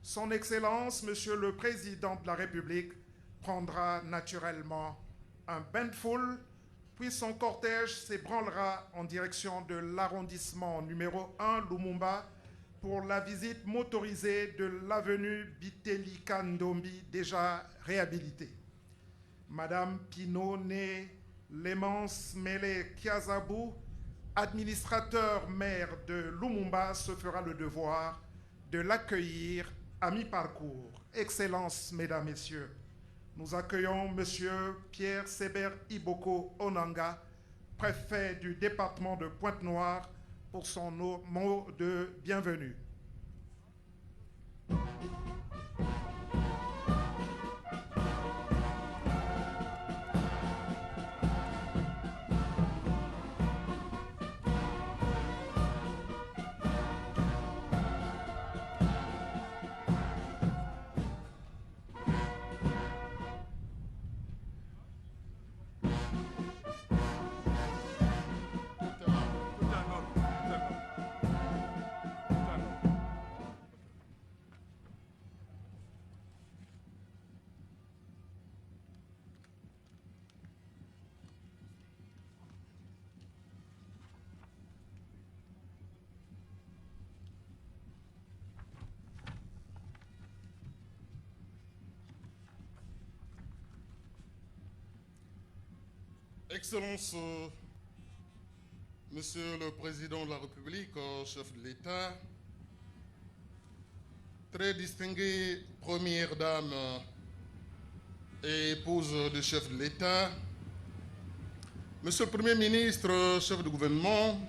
Son Excellence, Monsieur le Président de la République, prendra naturellement un bain de foule, puis son cortège s'ébranlera en direction de l'arrondissement numéro 1, Lumumba, pour la visite motorisée de l'avenue Bitelika Ndombi, déjà réhabilitée. Madame Pinot-Né Lemance Mele Kiazabou, administrateur maire de Lumumba, se fera le devoir de l'accueillir à mi-parcours. Excellences, Mesdames, Messieurs, nous accueillons Monsieur Pierre Séber Iboko Onanga, préfet du département de Pointe-Noire, pour son mot de bienvenue. Excellences, Monsieur le Président de la République, chef de l'État, très distinguée Première Dame et épouse du chef de l'État, Monsieur le Premier ministre, chef de gouvernement,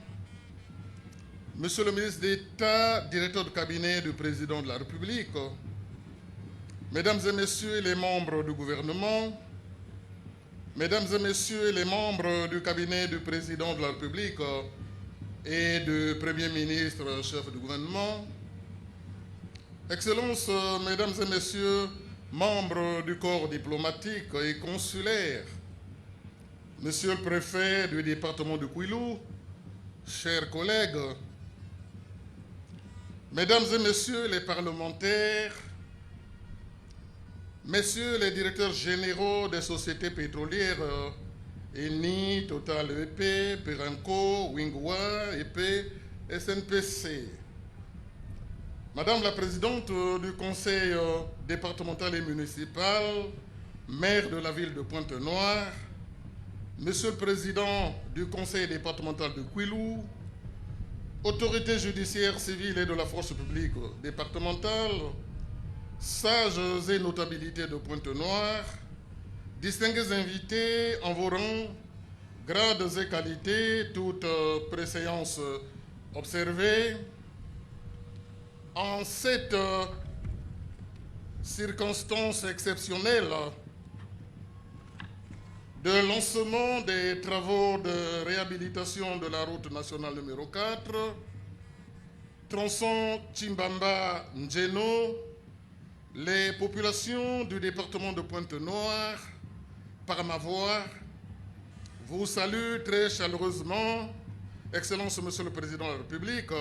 Monsieur le ministre d'État, directeur de cabinet du Président de la République, Mesdames et Messieurs les membres du gouvernement, Mesdames et Messieurs les membres du cabinet du Président de la République et du Premier ministre, chef du gouvernement, Excellences, Mesdames et Messieurs, membres du corps diplomatique et consulaire, Monsieur le préfet du département de Kwilu, chers collègues, Mesdames et Messieurs les parlementaires, Messieurs les directeurs généraux des sociétés pétrolières, Eni, Total EP, Perenco, Wingwa, EP, SNPC. Madame la Présidente du Conseil départemental et municipal, maire de la ville de Pointe-Noire, Monsieur le Président du Conseil départemental de Kwilu, autorités judiciaires, civiles et de la force publique départementale, sages et notabilités de Pointe-Noire, distingués invités en vos rangs, grades et qualités, toutes préséances observées, en cette circonstance exceptionnelle de lancement des travaux de réhabilitation de la route nationale numéro 4, tronçon Chimbamba-Njeno, les populations du département de Pointe-Noire, par ma voix, vous saluent très chaleureusement, Excellence Monsieur le Président de la République,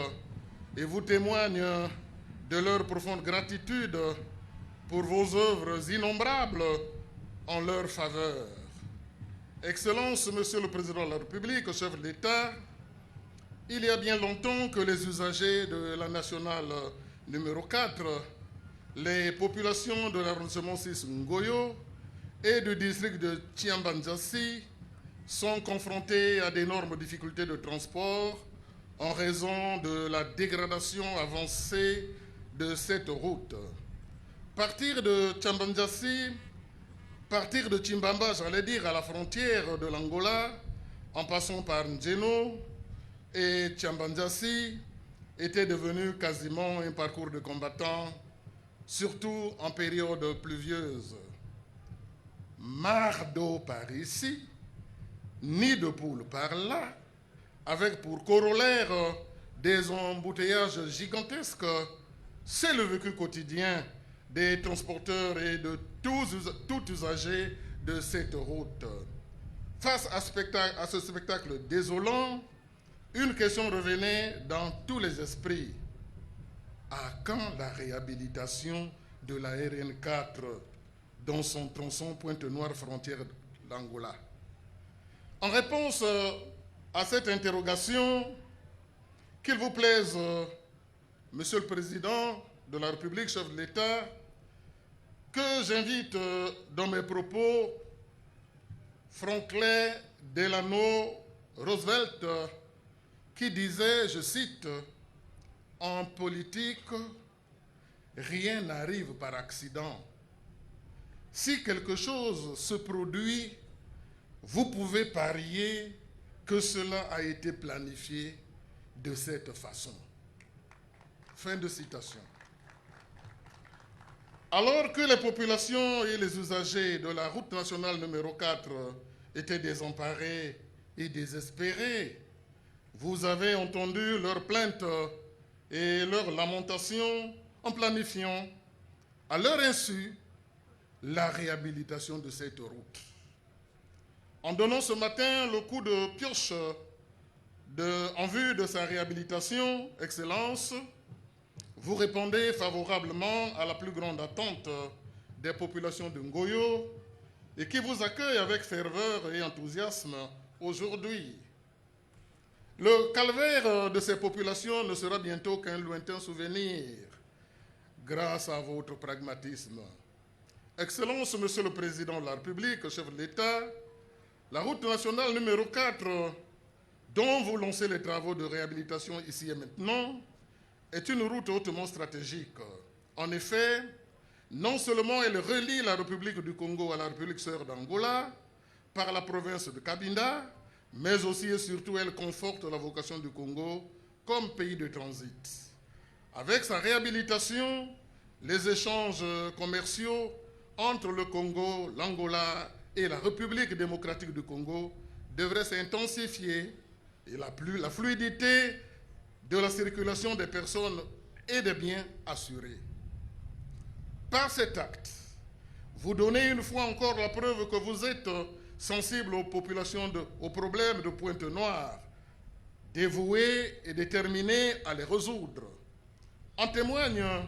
et vous témoignent de leur profonde gratitude pour vos œuvres innombrables en leur faveur. Excellence Monsieur le Président de la République, chef de l'État, il y a bien longtemps que les usagers de la nationale numéro 4, les populations de l'arrondissement 6 Ngoyo et du district de Chiambanjassi sont confrontés à d'énormes difficultés de transport en raison de la dégradation avancée de cette route. Partir de Chiambanjassi, partir de Chimbamba, j'allais dire, à la frontière de l'Angola, en passant par Njeno et Chiambanjassi, était devenu quasiment un parcours de combattants, surtout en période pluvieuse. Marre d'eau par ici, nid de poule par là, avec pour corollaire des embouteillages gigantesques, c'est le vécu quotidien des transporteurs et de tout usager de cette route. Face à ce spectacle désolant, une question revenait dans tous les esprits. À quand la réhabilitation de la RN4 dans son tronçon Pointe-Noire frontière d'Angola? En réponse à cette interrogation, qu'il vous plaise, Monsieur le Président de la République, chef de l'État, que j'invite dans mes propos Franklin Delano Roosevelt, qui disait, je cite, « En politique, rien n'arrive par accident. Si quelque chose se produit, vous pouvez parier que cela a été planifié de cette façon. » Fin de citation. Alors que les populations et les usagers de la route nationale numéro 4 étaient désemparés et désespérés, vous avez entendu leurs plaintes et leurs lamentations en planifiant, à leur insu, la réhabilitation de cette route. En donnant ce matin le coup de pioche en vue de sa réhabilitation, Excellence, vous répondez favorablement à la plus grande attente des populations de Ngoyo et qui vous accueillent avec ferveur et enthousiasme aujourd'hui. Le calvaire de ces populations ne sera bientôt qu'un lointain souvenir grâce à votre pragmatisme. Excellence, Monsieur le Président de la République, chef de l'État, la route nationale numéro 4, dont vous lancez les travaux de réhabilitation ici et maintenant, est une route hautement stratégique. En effet, non seulement elle relie la République du Congo à la République sœur d'Angola par la province de Cabinda, mais aussi et surtout elle conforte la vocation du Congo comme pays de transit. Avec sa réhabilitation, les échanges commerciaux entre le Congo, l'Angola et la République démocratique du Congo devraient s'intensifier et la fluidité de la circulation des personnes et des biens assurée. Par cet acte, vous donnez une fois encore la preuve que vous êtes sensible aux populations, aux problèmes de Pointe-Noire, dévoué et déterminé à les résoudre. En témoignent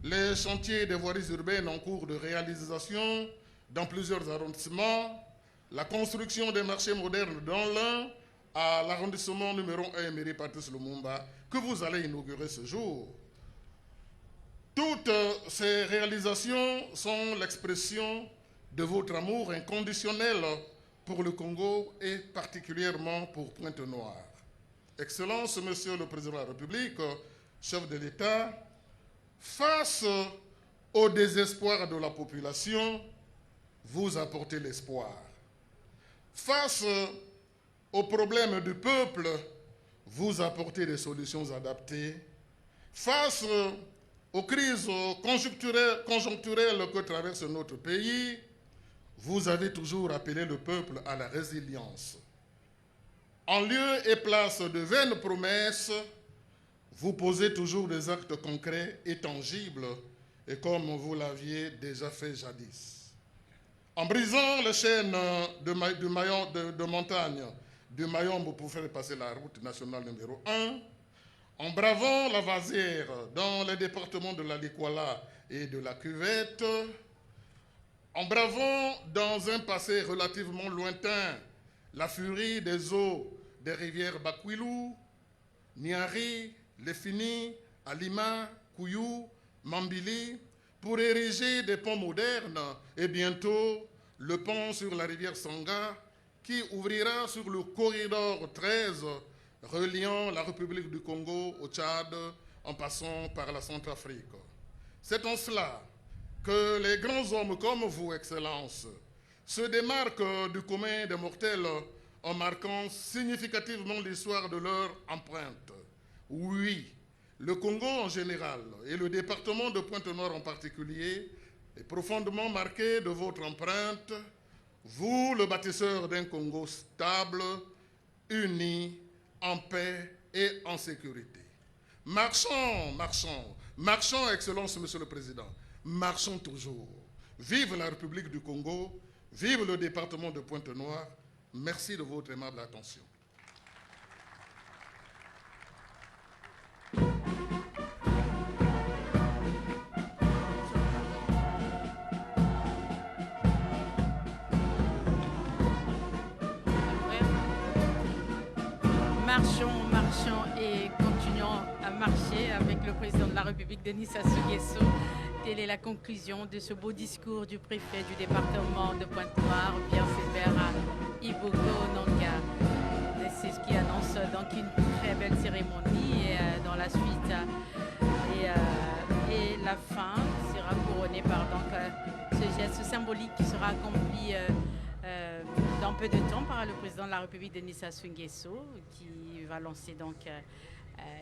les chantiers des voiries urbaines en cours de réalisation dans plusieurs arrondissements, la construction des marchés modernes dans l'un, à l'arrondissement numéro 1, Mairie Patrice Lumumba, que vous allez inaugurer ce jour. Toutes ces réalisations sont l'expression de votre amour inconditionnel pour le Congo et particulièrement pour Pointe-Noire. Excellence, Monsieur le Président de la République, chef de l'État, face au désespoir de la population, vous apportez l'espoir. Face aux problèmes du peuple, vous apportez des solutions adaptées. Face aux crises conjoncturelles que traverse notre pays, vous avez toujours appelé le peuple à la résilience. En lieu et place de vaines promesses, vous posez toujours des actes concrets et tangibles, et comme vous l'aviez déjà fait jadis. En brisant les chaînes de montagne du Mayombe pour faire passer la route nationale numéro 1, en bravant la Vasière dans les départements de la Likwala et de la Cuvette, en bravant dans un passé relativement lointain la furie des eaux des rivières Bakwilou, Niari, Lefini, Alima, Kouyou, Mambili, pour ériger des ponts modernes et bientôt le pont sur la rivière Sanga qui ouvrira sur le corridor 13 reliant la République du Congo au Tchad en passant par la Centrafrique. C'est en cela que les grands hommes comme vous, Excellence, se démarquent du commun des mortels en marquant significativement l'histoire de leur empreinte. Oui, le Congo en général et le département de Pointe-Noire en particulier est profondément marqué de votre empreinte, vous, le bâtisseur d'un Congo stable, uni, en paix et en sécurité. Marchons, marchons, marchons, Excellence, Monsieur le Président, marchons toujours. Vive la République du Congo, vive le département de Pointe-Noire. Merci de votre aimable attention. marchons et continuons à marcher avec le président de la République, Denis Sassou Nguesso. Telle est la conclusion de ce beau discours du préfet du département de Pointe-Noire, Pierre-Sylvain Iboko Nonga. C'est ce qui annonce donc une très belle cérémonie et dans la suite et la fin sera couronnée par donc ce geste symbolique qui sera accompli dans peu de temps par le président de la République, Denis Sassou Nguesso, qui va lancer donc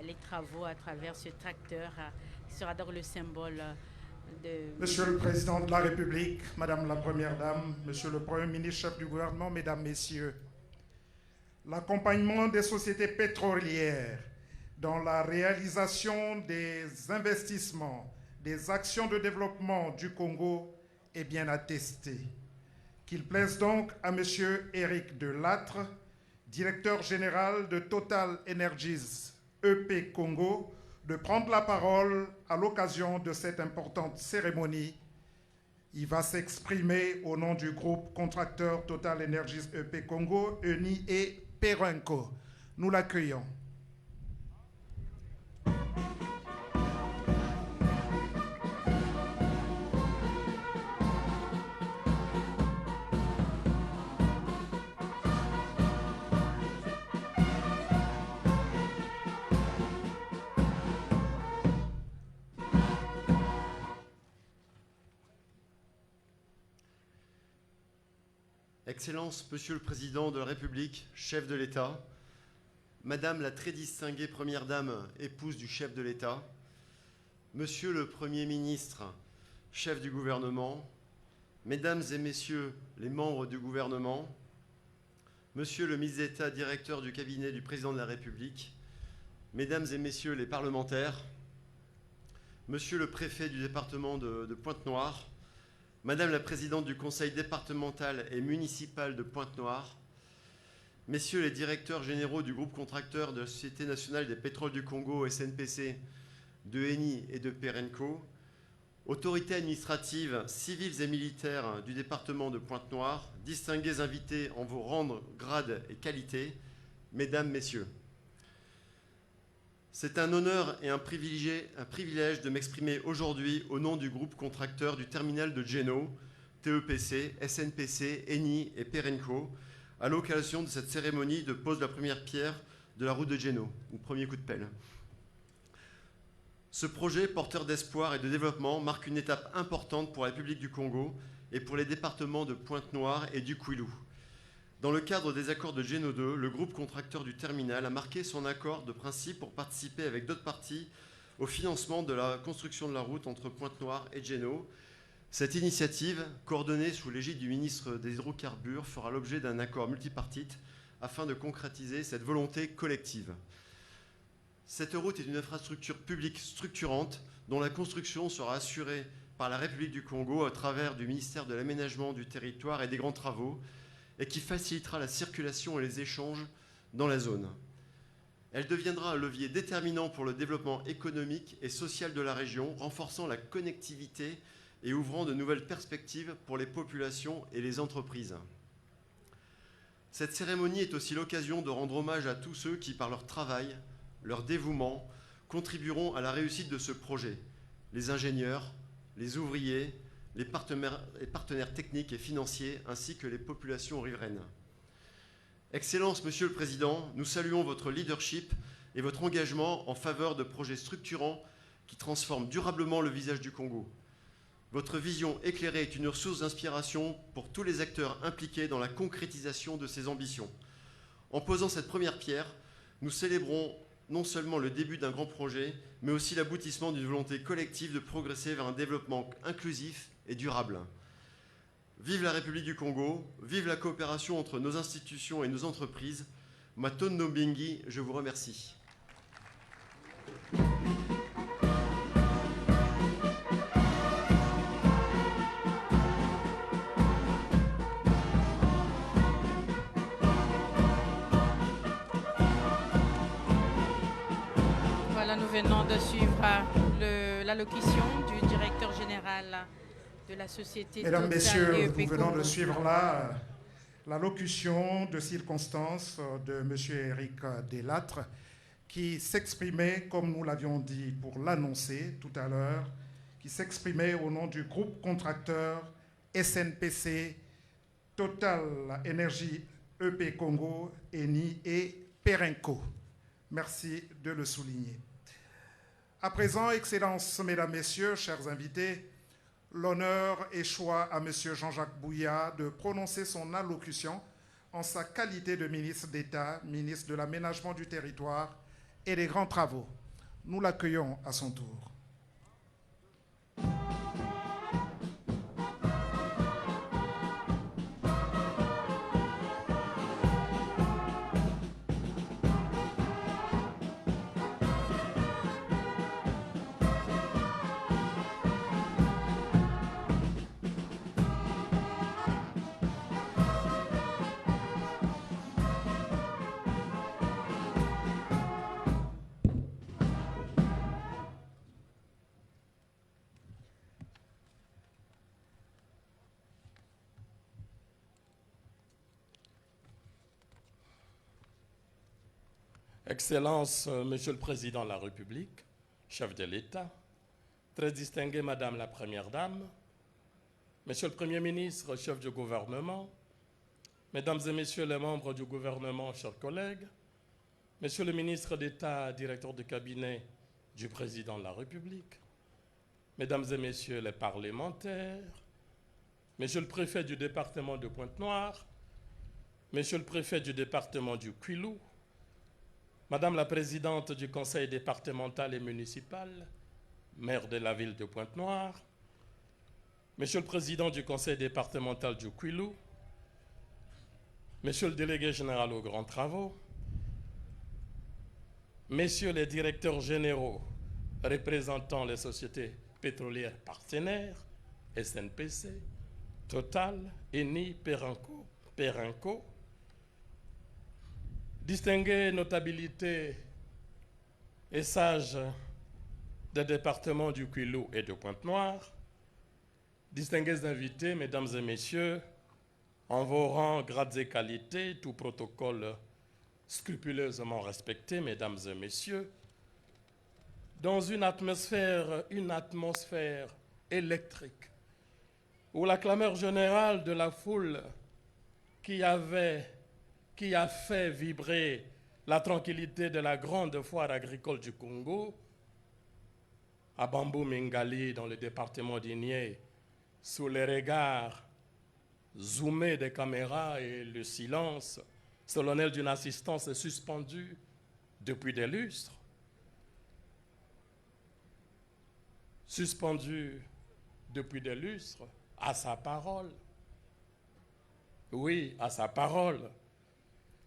les travaux à travers ce tracteur qui sera donc le symbole de... Monsieur le Président de la République, Madame la Première Dame, Monsieur le Premier ministre, chef du gouvernement, Mesdames, Messieurs, l'accompagnement des sociétés pétrolières dans la réalisation des investissements, des actions de développement du Congo est bien attesté. Qu'il plaise donc à M. Éric Delattre, directeur général de Total Energies EP Congo, de prendre la parole à l'occasion de cette importante cérémonie. Il va s'exprimer au nom du groupe contracteur Total Energies EP Congo, ENI et Perenco. Nous l'accueillons. Excellence, Monsieur le Président de la République, chef de l'État, Madame la très distinguée Première Dame, épouse du chef de l'État, Monsieur le Premier ministre, chef du gouvernement, Mesdames et Messieurs les membres du gouvernement, Monsieur le ministre d'État, directeur du cabinet du Président de la République, Mesdames et Messieurs les parlementaires, Monsieur le préfet du département de Pointe-Noire, Madame la présidente du conseil départemental et municipal de Pointe-Noire, Messieurs les directeurs généraux du groupe contracteur de la Société nationale des pétroles du Congo, SNPC, de ENI et de Perenco, autorités administratives, civiles et militaires du département de Pointe-Noire, distingués invités en vos rangs, grades et qualités, Mesdames, Messieurs. C'est un honneur et un privilège de m'exprimer aujourd'hui au nom du groupe contracteur du terminal de Djeno, TEPC, SNPC, ENI et Perenco, à l'occasion de cette cérémonie de pose de la première pierre de la route de Djeno, ou premier coup de pelle. Ce projet porteur d'espoir et de développement marque une étape importante pour la République du Congo et pour les départements de Pointe-Noire et du Kwilu. Dans le cadre des accords de Djeno 2, le groupe contracteur du terminal a marqué son accord de principe pour participer avec d'autres parties au financement de la construction de la route entre Pointe-Noire et Djeno. Cette initiative, coordonnée sous l'égide du ministre des Hydrocarbures, fera l'objet d'un accord multipartite afin de concrétiser cette volonté collective. Cette route est une infrastructure publique structurante dont la construction sera assurée par la République du Congo à travers du ministère de l'Aménagement du Territoire et des Grands Travaux, et qui facilitera la circulation et les échanges dans la zone. Elle deviendra un levier déterminant pour le développement économique et social de la région, renforçant la connectivité et ouvrant de nouvelles perspectives pour les populations et les entreprises. Cette cérémonie est aussi l'occasion de rendre hommage à tous ceux qui, par leur travail, leur dévouement, contribueront à la réussite de ce projet. Les ingénieurs, les ouvriers, les partenaires techniques et financiers, ainsi que les populations riveraines. Excellence, Monsieur le Président, nous saluons votre leadership et votre engagement en faveur de projets structurants qui transforment durablement le visage du Congo. Votre vision éclairée est une source d'inspiration pour tous les acteurs impliqués dans la concrétisation de ces ambitions. En posant cette première pierre, nous célébrons non seulement le début d'un grand projet, mais aussi l'aboutissement d'une volonté collective de progresser vers un développement inclusif et durable. Vive la République du Congo, vive la coopération entre nos institutions et nos entreprises. Matondo Bingi, je vous remercie. Voilà, nous venons de suivre l'allocution du directeur général de la société. Mesdames, Messieurs, nous venons de suivre là l'allocution de circonstance de M. Éric Delattre, qui s'exprimait, comme nous l'avions dit pour l'annoncer tout à l'heure, qui s'exprimait au nom du groupe contracteur SNPC, Total Énergie EP Congo, ENI et Perenco. Merci de le souligner. À présent, Excellences, Mesdames, Messieurs, chers invités, l'honneur échoit à M. Jean-Jacques Bouya de prononcer son allocution en sa qualité de ministre d'État, ministre de l'Aménagement du Territoire et des Grands Travaux. Nous l'accueillons à son tour. Excellences, Monsieur le Président de la République, chef de l'État, très distinguée Madame la Première Dame, Monsieur le Premier ministre, chef du gouvernement, Mesdames et Messieurs les membres du gouvernement, chers collègues, Monsieur le ministre d'État, directeur de cabinet du Président de la République, Mesdames et Messieurs les parlementaires, Monsieur le préfet du département de Pointe-Noire, Monsieur le préfet du département du Kwilu, Madame la présidente du conseil départemental et municipal, maire de la ville de Pointe-Noire, Monsieur le président du conseil départemental du Kwilu, Monsieur le délégué général aux grands travaux, Messieurs les directeurs généraux représentant les sociétés pétrolières partenaires, SNPC, Total, ENI, Perenco, distinguées notabilités et sages des départements du Kwilu et de Pointe-Noire, distingués invités, mesdames et messieurs, en vos rangs, grades et qualités, tout protocole scrupuleusement respecté, mesdames et messieurs, dans une atmosphère électrique, où la clameur générale de la foule qui a fait vibrer la tranquillité de la grande foire agricole du Congo, à Bambou Mingali, dans le département d'Igné, sous les regards zoomés des caméras et le silence solennel d'une assistance suspendue depuis des lustres, à sa parole. Oui, à sa parole.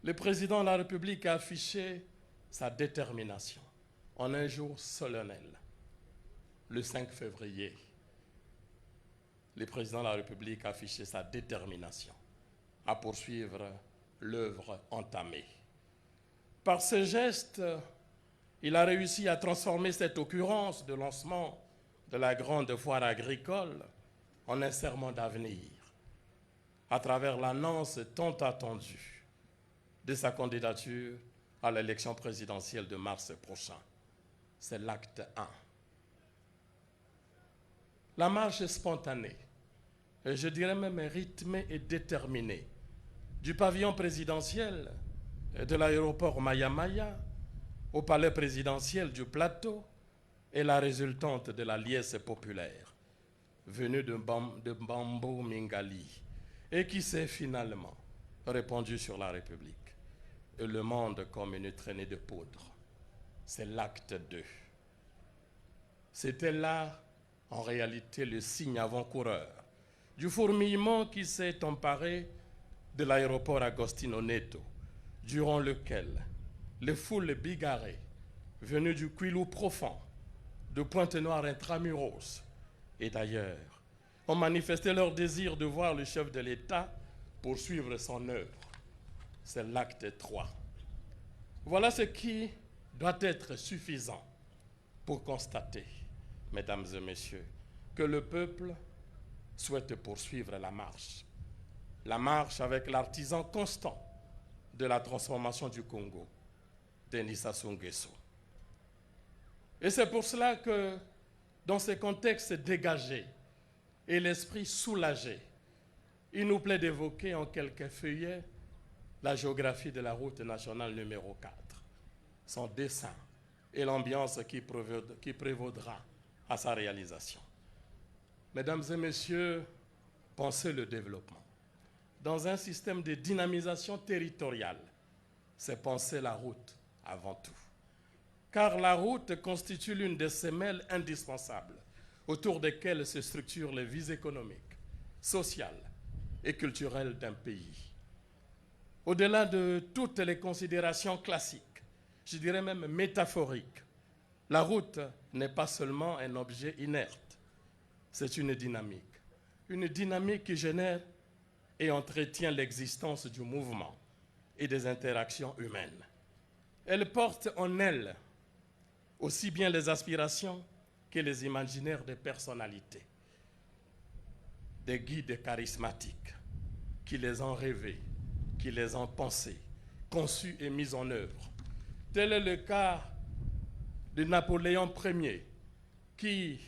Le président de la République a affiché sa détermination en un jour solennel, le 5 février. Le président de la République a affiché sa détermination à poursuivre l'œuvre entamée. Par ce geste, il a réussi à transformer cette occurrence de lancement de la grande foire agricole en un serment d'avenir, à travers l'annonce tant attendue de sa candidature à l'élection présidentielle de mars prochain. C'est l'acte 1. La marche est spontanée, et je dirais même rythmée et déterminée, du pavillon présidentiel de l'aéroport Maya-Maya au palais présidentiel du Plateau est la résultante de la liesse populaire venue de Bambou Mingali et qui s'est finalement répandue sur la République et le monde comme une traînée de poudre. C'est l'acte 2. C'était là, en réalité, le signe avant-coureur du fourmillement qui s'est emparé de l'aéroport Agostino Neto, durant lequel les foules bigarrées venues du Kwilu profond, de Pointe-Noire intramuros et d'ailleurs, ont manifesté leur désir de voir le chef de l'État poursuivre son œuvre. C'est l'acte 3. Voilà ce qui doit être suffisant pour constater, mesdames et messieurs, que le peuple souhaite poursuivre la marche. la marche avec l'artisan constant de la transformation du Congo, Denis Sassou Nguesso. Et c'est pour cela que, dans ces contextes dégagés et l'esprit soulagé, il nous plaît d'évoquer en quelques feuillets la géographie de la route nationale numéro 4, son dessin et l'ambiance qui prévaudra à sa réalisation. Mesdames et messieurs, pensez le développement. Dans un système de dynamisation territoriale, c'est penser la route avant tout. Car la route constitue l'une des semelles indispensables autour desquelles se structurent les vies économiques, sociales et culturelles d'un pays. Au-delà de toutes les considérations classiques, je dirais même métaphoriques, la route n'est pas seulement un objet inerte, c'est une dynamique qui génère et entretient l'existence du mouvement et des interactions humaines. Elle porte en elle aussi bien les aspirations que les imaginaires des personnalités, des guides charismatiques qui les ont rêvés, qui les ont pensés, conçus et mis en œuvre. Tel est le cas de Napoléon Ier, qui,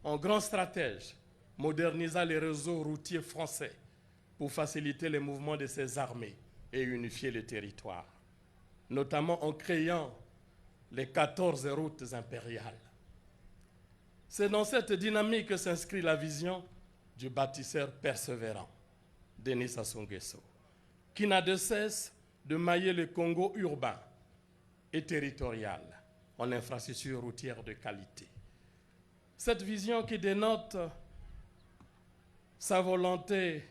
en grand stratège, modernisa les réseaux routiers français pour faciliter les mouvements de ses armées et unifier le territoire, notamment en créant les 14 routes impériales. C'est dans cette dynamique que s'inscrit la vision du bâtisseur persévérant, Denis Sassou Nguesso, qui n'a de cesse de mailler le Congo urbain et territorial en infrastructures routières de qualité. Cette vision qui dénote sa volonté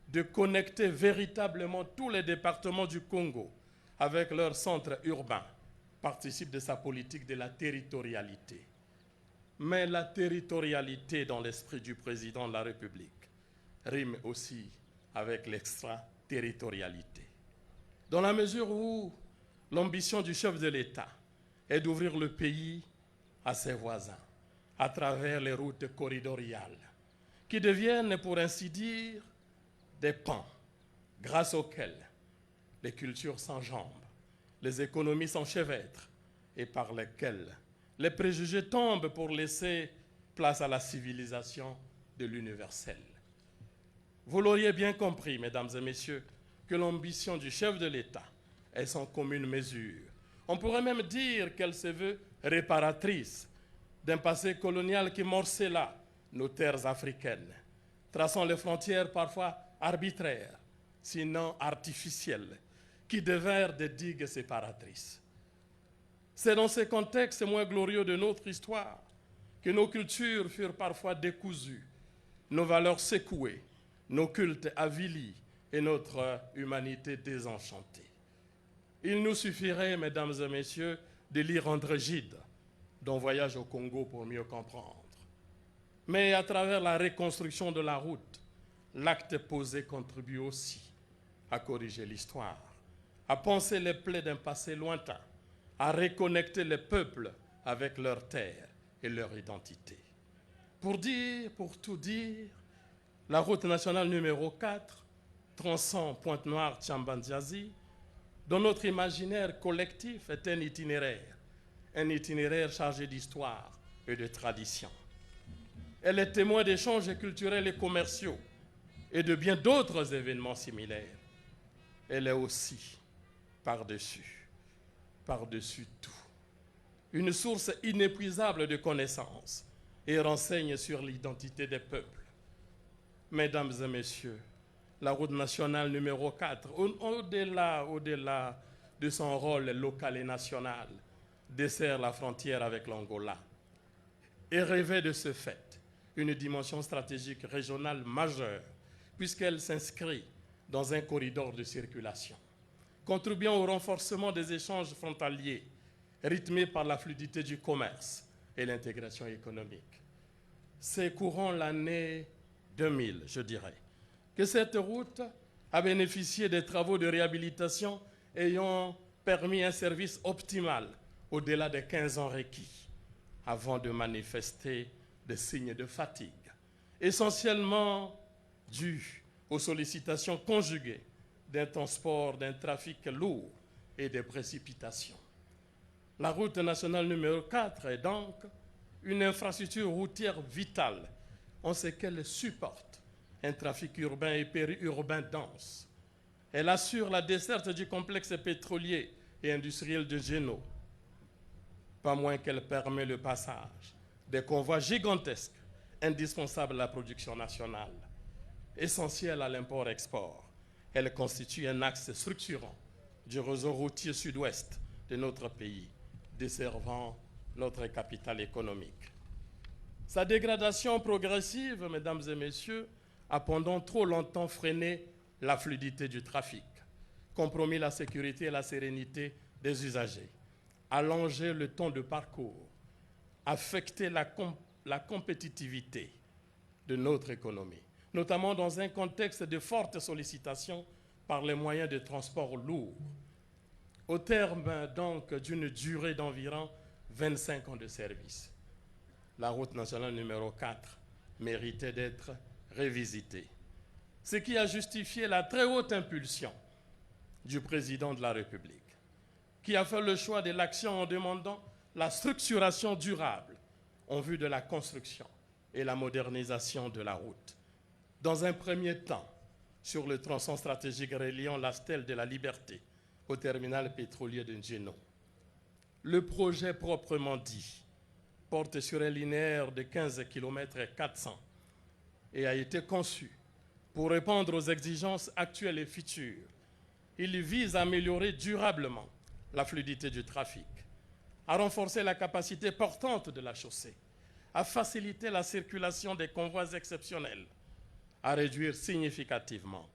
de connecter véritablement tous les départements du Congo avec leurs centres urbains participe de sa politique de la territorialité. Mais la territorialité dans l'esprit du président de la République rime aussi avec l'extraterritorialité. Dans la mesure où l'ambition du chef de l'État est d'ouvrir le pays à ses voisins à travers les routes corridoriales qui deviennent, pour ainsi dire, des pans grâce auxquels les cultures s'enjambent, les économies s'enchevêtrent et par lesquelles les préjugés tombent pour laisser place à la civilisation de l'universel. Vous l'auriez bien compris, mesdames et messieurs, que l'ambition du chef de l'État est sans commune mesure. On pourrait même dire qu'elle se veut réparatrice d'un passé colonial qui morcella nos terres africaines, traçant les frontières parfois arbitraires, sinon artificielles, qui devinrent des digues séparatrices. C'est dans ces contextes moins glorieux de notre histoire que nos cultures furent parfois décousues, nos valeurs secouées, nos cultes avilis et notre humanité désenchantée. Il nous suffirait, mesdames et messieurs, de lire André Gide, dont Voyage au Congo pour mieux comprendre. Mais à travers la reconstruction de la route, l'acte posé contribue aussi à corriger l'histoire, à penser les plaies d'un passé lointain, à reconnecter les peuples avec leurs terres et leur identité. Pour tout dire, la route nationale numéro 4, tronçon Pointe-Noire-Tchambandiazi, dans notre imaginaire collectif est un itinéraire chargé d'histoire et de tradition. Elle est témoin d'échanges culturels et commerciaux et de bien d'autres événements similaires. Elle est aussi, par-dessus tout, une source inépuisable de connaissances et renseigne sur l'identité des peuples. Mesdames et messieurs, la route nationale numéro 4, au-delà de son rôle local et national, dessert la frontière avec l'Angola et revêt de ce fait une dimension stratégique régionale majeure, puisqu'elle s'inscrit dans un corridor de circulation, contribuant au renforcement des échanges frontaliers, rythmés par la fluidité du commerce et l'intégration économique. C'est courant l'année 2000, je dirais, que cette route a bénéficié des travaux de réhabilitation ayant permis un service optimal au-delà des 15 ans requis, avant de manifester des signes de fatigue, essentiellement dus aux sollicitations conjuguées d'un transport, d'un trafic lourd et des précipitations. La route nationale numéro 4 est donc une infrastructure routière vitale en ce qu'elle supporte un trafic urbain et périurbain dense. Elle assure la desserte du complexe pétrolier et industriel de Djeno, pas moins qu'elle permet le passage des convois gigantesques indispensables à la production nationale. Essentielle à l'import-export, elle constitue un axe structurant du réseau routier sud-ouest de notre pays, desservant notre capitale économique. Sa dégradation progressive, mesdames et messieurs, a pendant trop longtemps freiné la fluidité du trafic, compromis la sécurité et la sérénité des usagers, allongé le temps de parcours, affecté la compétitivité de notre économie, notamment dans un contexte de forte sollicitation par les moyens de transport lourds, au terme donc d'une durée d'environ 25 ans de service. La route nationale numéro 4 méritait d'être révisitée, ce qui a justifié la très haute impulsion du président de la République, qui a fait le choix de l'action en demandant la structuration durable en vue de la construction et la modernisation de la route. Dans un premier temps, sur le tronçon stratégique reliant la Stèle de la Liberté au terminal pétrolier de Djeno. Le projet proprement dit porte sur un linéaire de 15 km et 400 et a été conçu pour répondre aux exigences actuelles et futures. Il vise à améliorer durablement la fluidité du trafic, à renforcer la capacité portante de la chaussée, à faciliter la circulation des convois exceptionnels, à réduire significativement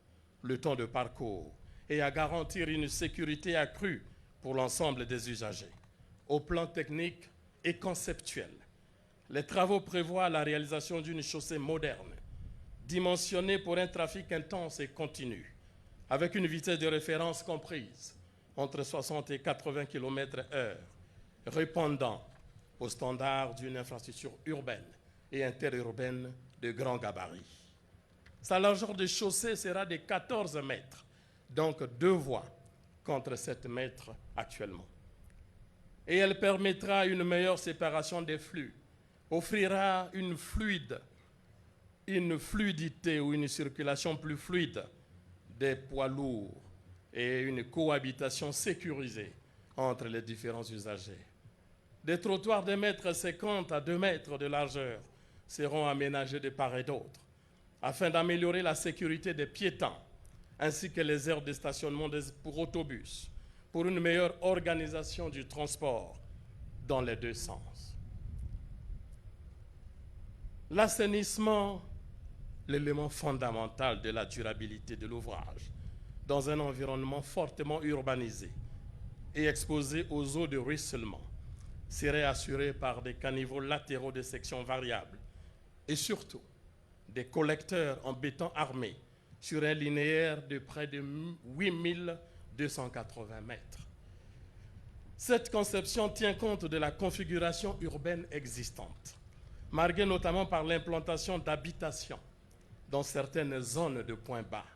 le temps de parcours et à garantir une sécurité accrue pour l'ensemble des usagers. Au plan technique et conceptuel, les travaux prévoient la réalisation d'une chaussée moderne, dimensionnée pour un trafic intense et continu, avec une vitesse de référence comprise entre 60 et 80 km/h, répondant aux standards d'une infrastructure urbaine et interurbaine de grand gabarit. Sa largeur de chaussée sera de 14 mètres, donc 2 voies contre 7 mètres actuellement. Et elle permettra une meilleure séparation des flux, offrira une fluidité ou une circulation plus fluide des poids lourds et une cohabitation sécurisée entre les différents usagers. Des trottoirs de 1,50 m à 2 mètres de largeur seront aménagés de part et d'autre afin d'améliorer la sécurité des piétons ainsi que les aires de stationnement pour autobus, pour une meilleure organisation du transport dans les deux sens. L'assainissement, l'élément fondamental de la durabilité de l'ouvrage, dans un environnement fortement urbanisé et exposé aux eaux de ruissellement, serait assuré par des caniveaux latéraux de section variable et surtout des collecteurs en béton armé sur un linéaire de près de 8280 mètres. Cette conception tient compte de la configuration urbaine existante, marquée notamment par l'implantation d'habitations dans certaines zones de points bas.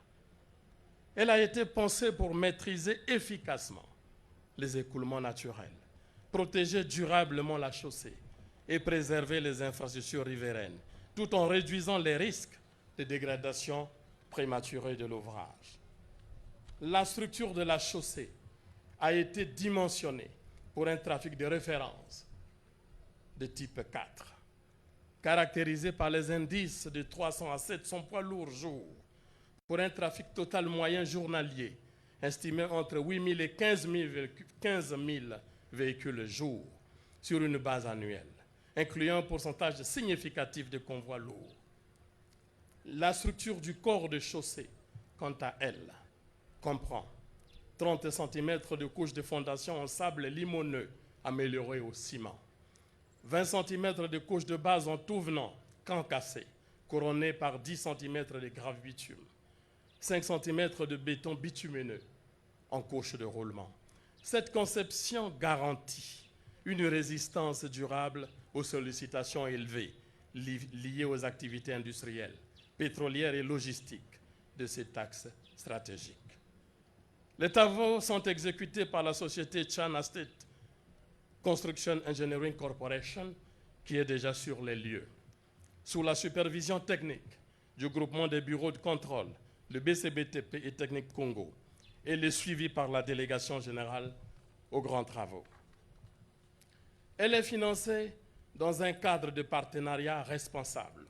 Elle a été pensée pour maîtriser efficacement les écoulements naturels, protéger durablement la chaussée et préserver les infrastructures riveraines, tout en réduisant les risques de dégradation prématurée de l'ouvrage. La structure de la chaussée a été dimensionnée pour un trafic de référence de type 4, caractérisé par les indices de 300 à 700 poids lourds jour, pour un trafic total moyen journalier estimé entre 8 000 et 15 000 véhicules jour sur une base annuelle, incluant un pourcentage significatif de convois lourds. La structure du corps de chaussée, quant à elle, comprend 30 cm de couche de fondation en sable limoneux amélioré au ciment, 20 cm de couche de base en tout venant, concassé, couronné par 10 cm de grave bitume, 5 cm de béton bitumineux en couche de roulement. Cette conception garantit une résistance durable aux sollicitations élevées liées aux activités industrielles, pétrolières et logistiques, de cet axe stratégique. Les travaux sont exécutés par la société China State Construction Engineering Corporation, qui est déjà sur les lieux, sous la supervision technique du groupement des bureaux de contrôle, le BCBTP et Technique Congo, et le suivi par la délégation générale aux grands travaux. Elle est financée dans un cadre de partenariat responsable,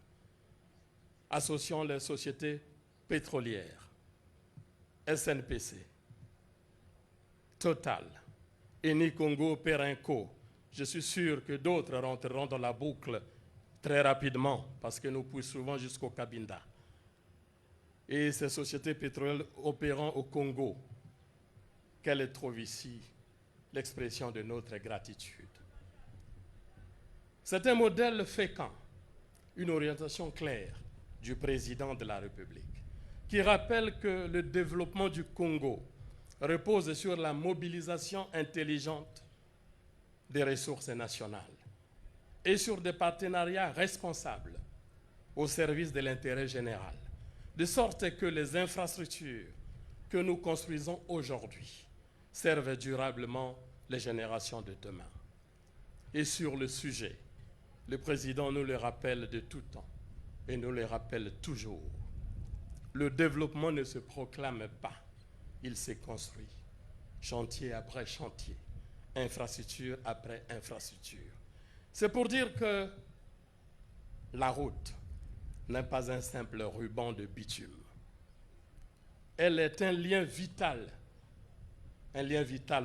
associant les sociétés pétrolières, SNPC, Total, Eni Congo, Perenco. Je suis sûr que d'autres rentreront dans la boucle très rapidement parce que nous poussons souvent jusqu'au Cabinda. Et ces sociétés pétrolières opérant au Congo, qu'elles trouvent ici l'expression de notre gratitude. C'est un modèle fécond, une orientation claire du président de la République, qui rappelle que le développement du Congo repose sur la mobilisation intelligente des ressources nationales et sur des partenariats responsables au service de l'intérêt général, de sorte que les infrastructures que nous construisons aujourd'hui servent durablement les générations de demain. Et sur le sujet, le président nous le rappelle de tout temps et nous le rappelle toujours. Le développement ne se proclame pas, il s'est construit, chantier après chantier, infrastructure après infrastructure. C'est pour dire que la route n'est pas un simple ruban de bitume. Elle est un lien vital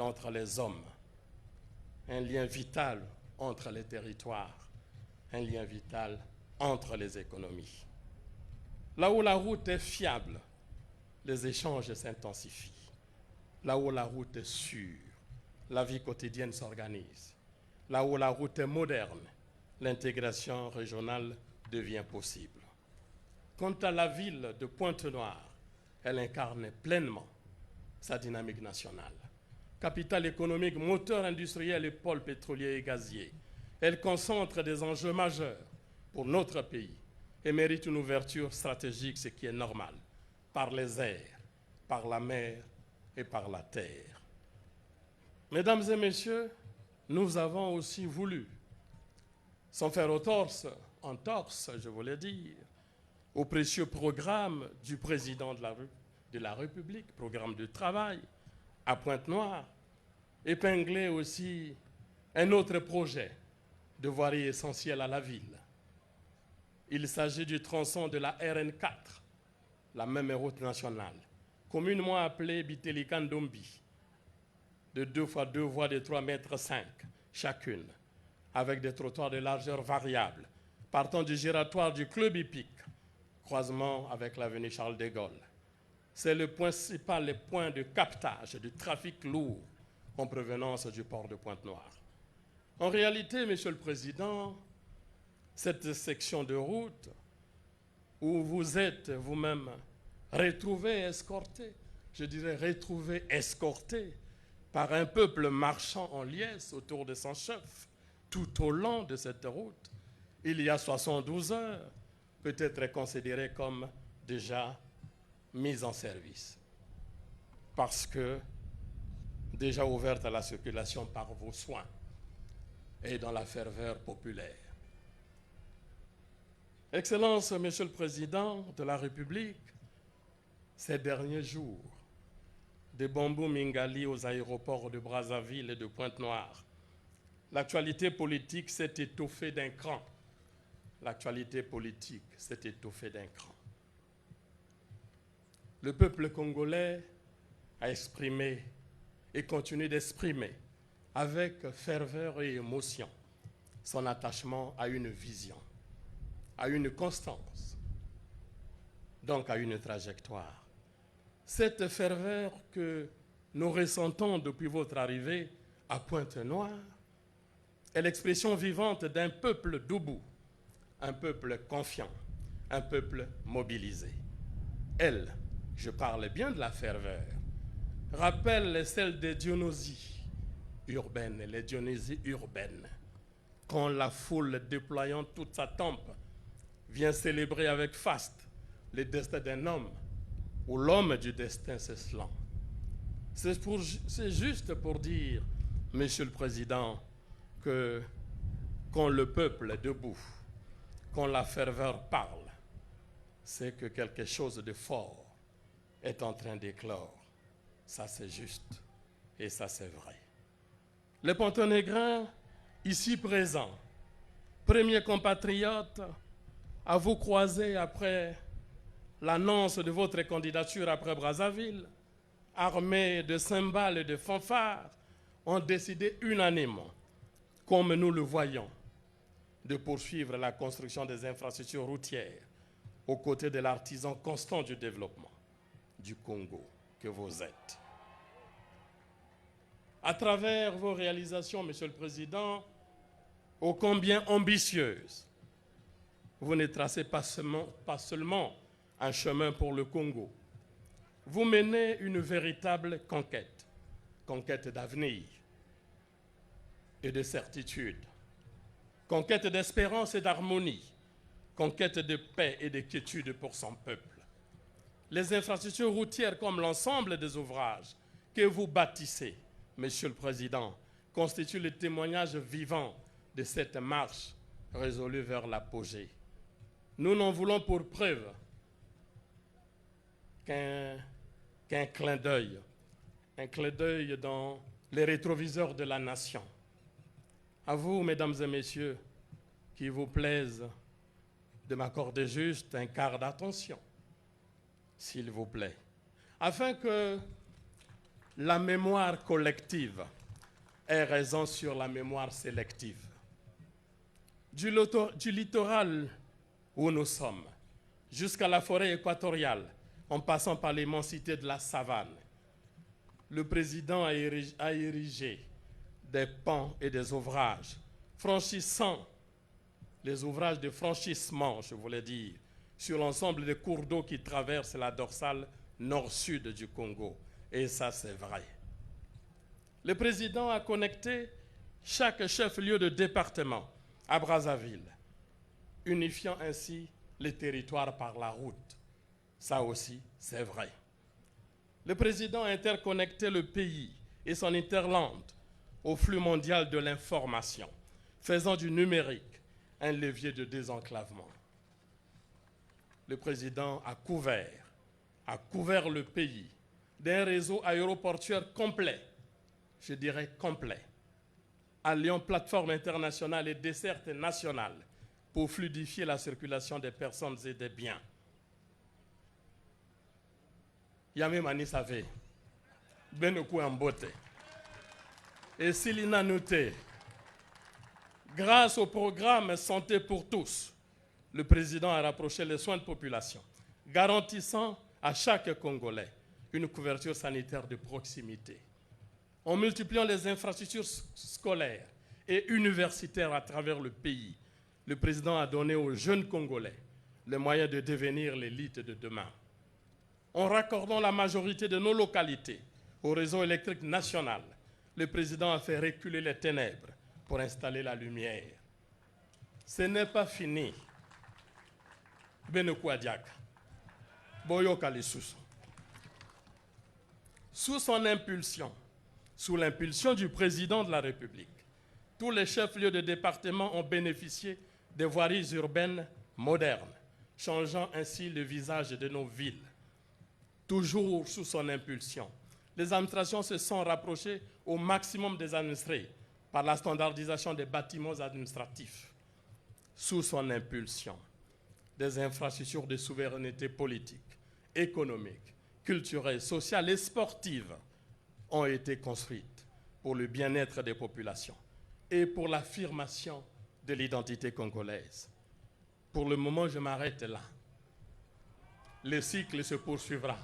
entre les hommes, un lien vital entre les territoires, un lien vital entre les économies. Là où la route est fiable, les échanges s'intensifient. Là où la route est sûre, la vie quotidienne s'organise. Là où la route est moderne, l'intégration régionale devient possible. Quant à la ville de Pointe-Noire, elle incarne pleinement sa dynamique nationale. Capitale économique, moteur industriel et pôle pétrolier et gazier, elle concentre des enjeux majeurs pour notre pays et mérite une ouverture stratégique, ce qui est normal, par les airs, par la mer et par la terre. Mesdames et messieurs, nous avons aussi voulu, sans faire entorse, je voulais dire, au précieux programme du président de la République, programme de travail, à Pointe-Noire, épingler aussi un autre projet de voirie essentielle à la ville. Il s'agit du tronçon de la RN4, la même route nationale, communément appelée Biteli-Kandombi, de 2 x 2 voies de 3,5 mètres chacune, avec des trottoirs de largeur variable, partant du giratoire du Club hippique, croisement avec l'avenue Charles de Gaulle. C'est le principal point de captage du trafic lourd en provenance du port de Pointe-Noire. En réalité, Monsieur le Président, cette section de route où vous êtes vous-même retrouvé escorté, je dirais retrouvé escorté par un peuple marchant en liesse autour de son chef tout au long de cette route, il y a 72 heures, peut être considérée comme déjà mise en service. Parce que déjà ouverte à la circulation par vos soins et dans la ferveur populaire. Excellence, Monsieur le Président de la République, ces derniers jours, de Bambou Mingali aux aéroports de Brazzaville et de Pointe-Noire, l'actualité politique s'est étoffée d'un cran. L'actualité politique s'est étoffée d'un cran. Le peuple congolais a exprimé et continue d'exprimer avec ferveur et émotion son attachement à une vision, à une constance, donc à une trajectoire. Cette ferveur que nous ressentons depuis votre arrivée à Pointe-Noire est l'expression vivante d'un peuple debout, un peuple confiant, un peuple mobilisé. Elle, je parle bien de la ferveur, rappelle celle des Dionysies urbaines, les Dionysies urbaines, quand la foule déployant toute sa tempe vient célébrer avec faste le destin d'un homme ou l'homme du destin ceslant. C'est juste pour dire, Monsieur le Président, que quand le peuple est debout, quand la ferveur parle, c'est que quelque chose de fort est en train d'éclore. Ça, c'est juste et ça, c'est vrai. Les Pontonégrins, ici présents, premiers compatriotes à vous croiser après l'annonce de votre candidature après Brazzaville, armés de cymbales et de fanfares, ont décidé unanimement, comme nous le voyons, de poursuivre la construction des infrastructures routières aux côtés de l'artisan constant du développement du Congo que vous êtes. À travers vos réalisations, Monsieur le Président, ô combien ambitieuses, vous ne tracez pas seulement un chemin pour le Congo. Vous menez une véritable conquête, conquête d'avenir et de certitude, conquête d'espérance et d'harmonie, conquête de paix et de quiétude pour son peuple. Les infrastructures routières comme l'ensemble des ouvrages que vous bâtissez, Monsieur le Président, constituent le témoignage vivant de cette marche résolue vers l'apogée. Nous n'en voulons pour preuve qu'un clin d'œil, un clin d'œil dans les rétroviseurs de la nation. À vous, mesdames et messieurs, qu'il vous plaise de m'accorder juste un quart d'attention, s'il vous plaît, afin que la mémoire collective ait raison sur la mémoire sélective. Du littoral où nous sommes, jusqu'à la forêt équatoriale, en passant par l'immensité de la savane, le président a érigé des ponts et des ouvrages, franchissant les ouvrages de franchissement, je voulais dire, sur l'ensemble des cours d'eau qui traversent la dorsale nord-sud du Congo. Et ça, c'est vrai. Le président a connecté chaque chef-lieu de département à Brazzaville, unifiant ainsi les territoires par la route. Ça aussi, c'est vrai. Le président a interconnecté le pays et son hinterland au flux mondial de l'information, faisant du numérique un levier de désenclavement. Le président a couvert le pays d'un réseau aéroportuaire complet, je dirais complet, alliant plateformes internationales et dessertes nationales pour fluidifier la circulation des personnes et des biens. Yame Mani Save, Benoku Ambote, et Silina Nouté, grâce au programme Santé pour tous, le président a rapproché les soins de population, garantissant à chaque Congolais une couverture sanitaire de proximité. En multipliant les infrastructures scolaires et universitaires à travers le pays, le président a donné aux jeunes Congolais les moyens de devenir l'élite de demain. En raccordant la majorité de nos localités au réseau électrique national, le président a fait reculer les ténèbres pour installer la lumière. Ce n'est pas fini. Benokouadiak, Boyoka Lissusu. Sous son impulsion, sous l'impulsion du président de la République, tous les chefs-lieux de département ont bénéficié de voiries urbaines modernes, changeant ainsi le visage de nos villes. Toujours sous son impulsion, les administrations se sont rapprochées au maximum des administrés par la standardisation des bâtiments administratifs. Sous son impulsion, des infrastructures de souveraineté politique, économique, culturelle, sociale et sportive ont été construites pour le bien-être des populations et pour l'affirmation de l'identité congolaise. Pour le moment, je m'arrête là. Le cycle se poursuivra.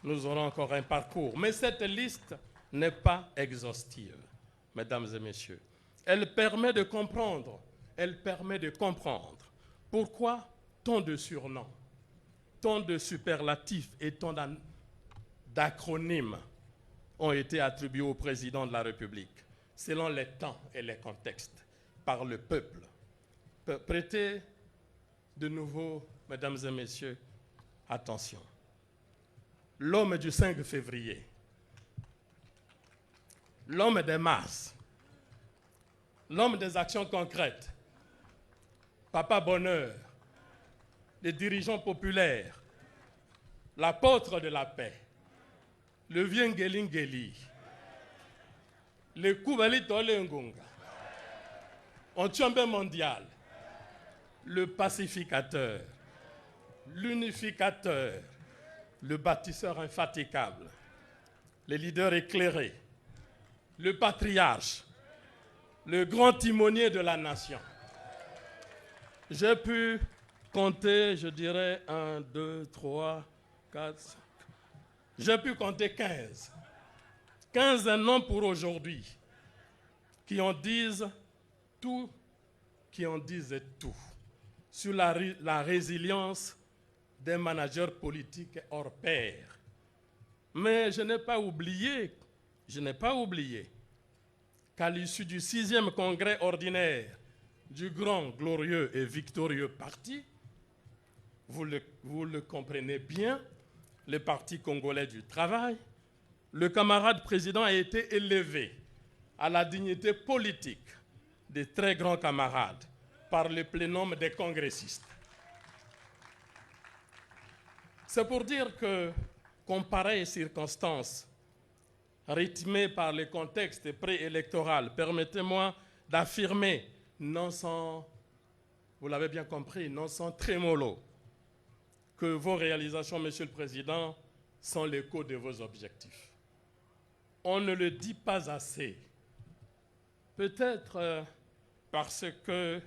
Nous aurons encore un parcours. Mais cette liste n'est pas exhaustive, mesdames et messieurs. Elle permet de comprendre pourquoi tant de surnoms, tant de superlatifs et tant d'acronymes ont été attribués au président de la République, selon les temps et les contextes, par le peuple. Prêtez de nouveau, mesdames et messieurs, attention. l'homme du 5 février, l'homme des masses, l'homme des actions concrètes, Papa Bonheur, les dirigeants populaires, l'apôtre de la paix, le Viengelingeli, le Koubalito Lengunga, Ontiombe mondial, le pacificateur, l'unificateur, le bâtisseur infatigable, le leader éclairé, le patriarche, le grand timonier de la nation. J'ai pu compter, je dirais, 1, 2, 3, 4, 5. J'ai pu compter 15. 15 noms pour aujourd'hui qui en disent tout, qui en disent tout sur la résilience des managers politiques hors pair. Mais je n'ai pas oublié qu'à l'issue du 6e congrès ordinaire du grand, glorieux et victorieux parti, vous le comprenez bien, le Parti congolais du travail, le camarade président a été élevé à la dignité politique des très grands camarades par le plénum des congressistes. C'est pour dire que, qu'en pareille circonstance, rythmée par le contexte préélectoral, permettez-moi d'affirmer, non sans, vous l'avez bien compris, non sans trémolo, que vos réalisations, Monsieur le Président, sont l'écho de vos objectifs. On ne le dit pas assez. Peut-être parce que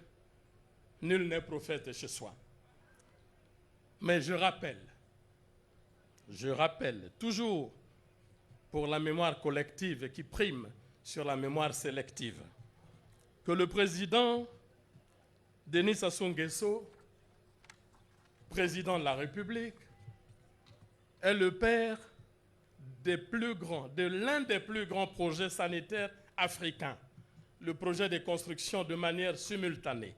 nul n'est prophète chez soi. Mais je rappelle, toujours pour la mémoire collective qui prime sur la mémoire sélective, que le président Denis Sassou Nguesso, président de la République, est le père de l'un des plus grands projets sanitaires africains, le projet de construction de manière simultanée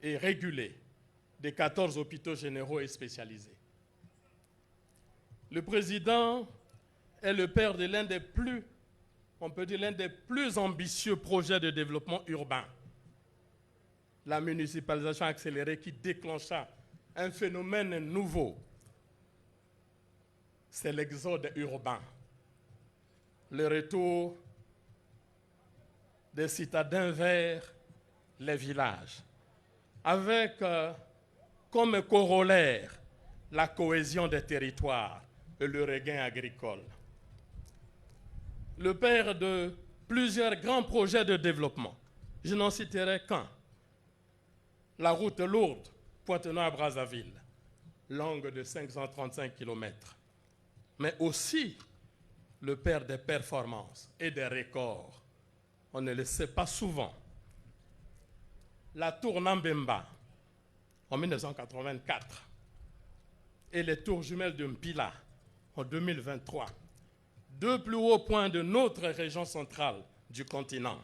et régulée des 14 hôpitaux généraux et spécialisés. Le président est le père de l'un des plus, on peut dire l'un des plus ambitieux projets de développement urbain, la municipalisation accélérée qui déclencha un phénomène nouveau, c'est l'exode urbain, le retour des citadins vers les villages, avec comme corollaire la cohésion des territoires et le regain agricole. Le père de plusieurs grands projets de développement, je n'en citerai qu'un, la route lourde Pointe-Noire-Brazzaville, longue de 535 km, mais aussi le père des performances et des records. On ne le sait pas souvent. La tour Nambemba, en 1984, et les tours jumelles de Mpila, en 2023, deux plus hauts points de notre région centrale du continent,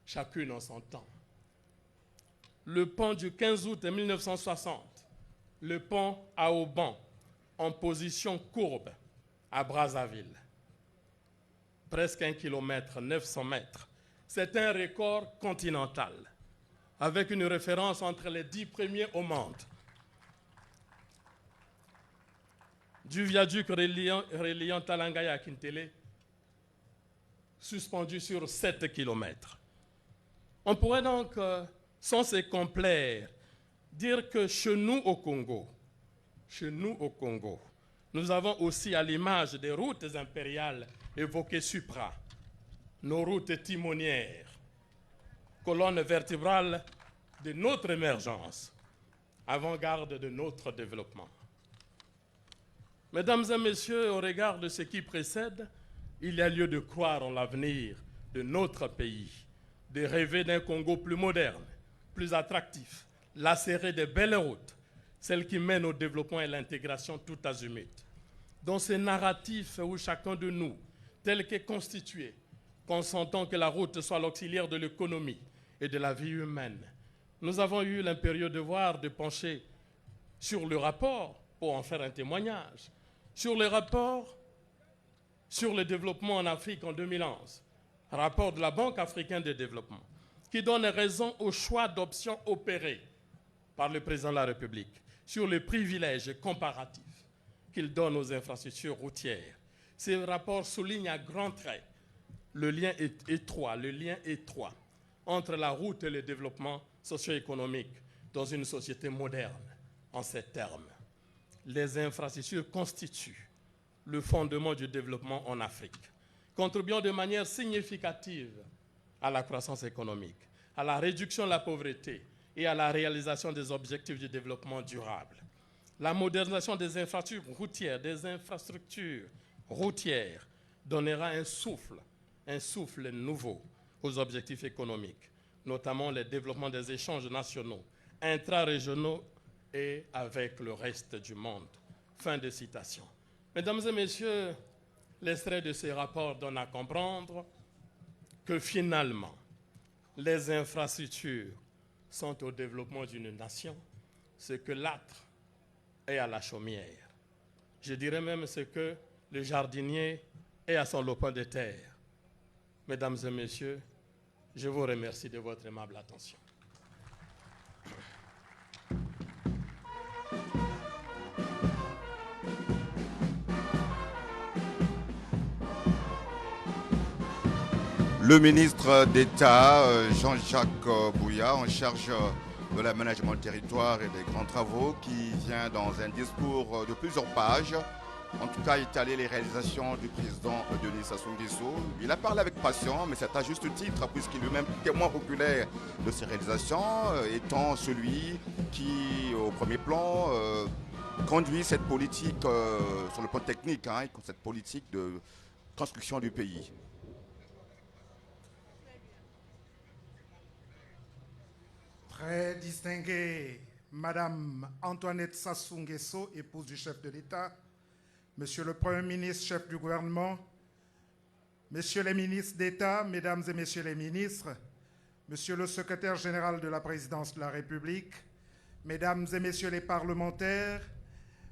chacune en son temps. Le pont du 15 août 1960, le pont à Auban, en position courbe à Brazzaville. Presque 1 km, 900 mètres. C'est un record continental, avec une référence entre les 10 premiers au monde. Du viaduc reliant Talangaya à Kintele, suspendu sur 7 km. On pourrait donc, sans se complaire, dire que chez nous au Congo, nous avons aussi, à l'image des routes impériales évoquées supra, nos routes timonières, colonne vertébrale de notre émergence, avant-garde de notre développement. Mesdames et messieurs, au regard de ce qui précède, il y a lieu de croire en l'avenir de notre pays, de rêver d'un Congo plus moderne, plus attractif, lacéré de belles routes, celles qui mènent au développement et l'intégration tout azimut. Dans ce narratif où chacun de nous, tel qu'est constitué, consentant que la route soit l'auxiliaire de l'économie et de la vie humaine, nous avons eu l'impérieux devoir de pencher sur le rapport pour en faire un témoignage, sur le rapport sur le développement en Afrique en 2011, rapport de la Banque africaine de développement, qui donne raison au choix d'options opérées par le président de la République sur les privilèges comparatifs qu'il donne aux infrastructures routières. Ce rapport souligne à grands traits le lien étroit entre la route et le développement socio-économique dans une société moderne. En ces termes, les infrastructures constituent le fondement du développement en Afrique, contribuant de manière significative à la croissance économique, à la réduction de la pauvreté et à la réalisation des objectifs du développement durable. La modernisation des infrastructures routières donnera un souffle nouveau aux objectifs économiques, notamment le développement des échanges nationaux, intra-régionaux et avec le reste du monde. Fin de citation. Mesdames et messieurs, l'extrait de ces rapports donne à comprendre que finalement, les infrastructures sont au développement d'une nation, ce que l'âtre est à la chaumière. Je dirais même ce que le jardinier est à son lopin de terre. Mesdames et messieurs, je vous remercie de votre aimable attention. Le ministre d'État, Jean-Jacques Bouya, en charge de l'aménagement du territoire et des grands travaux, qui vient dans un discours de plusieurs pages, en tout cas étaler les réalisations du président Denis Sassou Nguesso. Il a parlé avec passion, mais c'est à juste titre, puisqu'il est lui-même témoin oculaire de ces réalisations, étant celui qui, au premier plan, conduit cette politique sur le plan technique, cette politique de construction du pays. Très distinguée Madame Antoinette Sassou Nguesso, épouse du chef de l'État, Monsieur le Premier ministre, chef du gouvernement, Messieurs les ministres d'État, Mesdames et Messieurs les ministres, Monsieur le secrétaire général de la présidence de la République, Mesdames et Messieurs les parlementaires,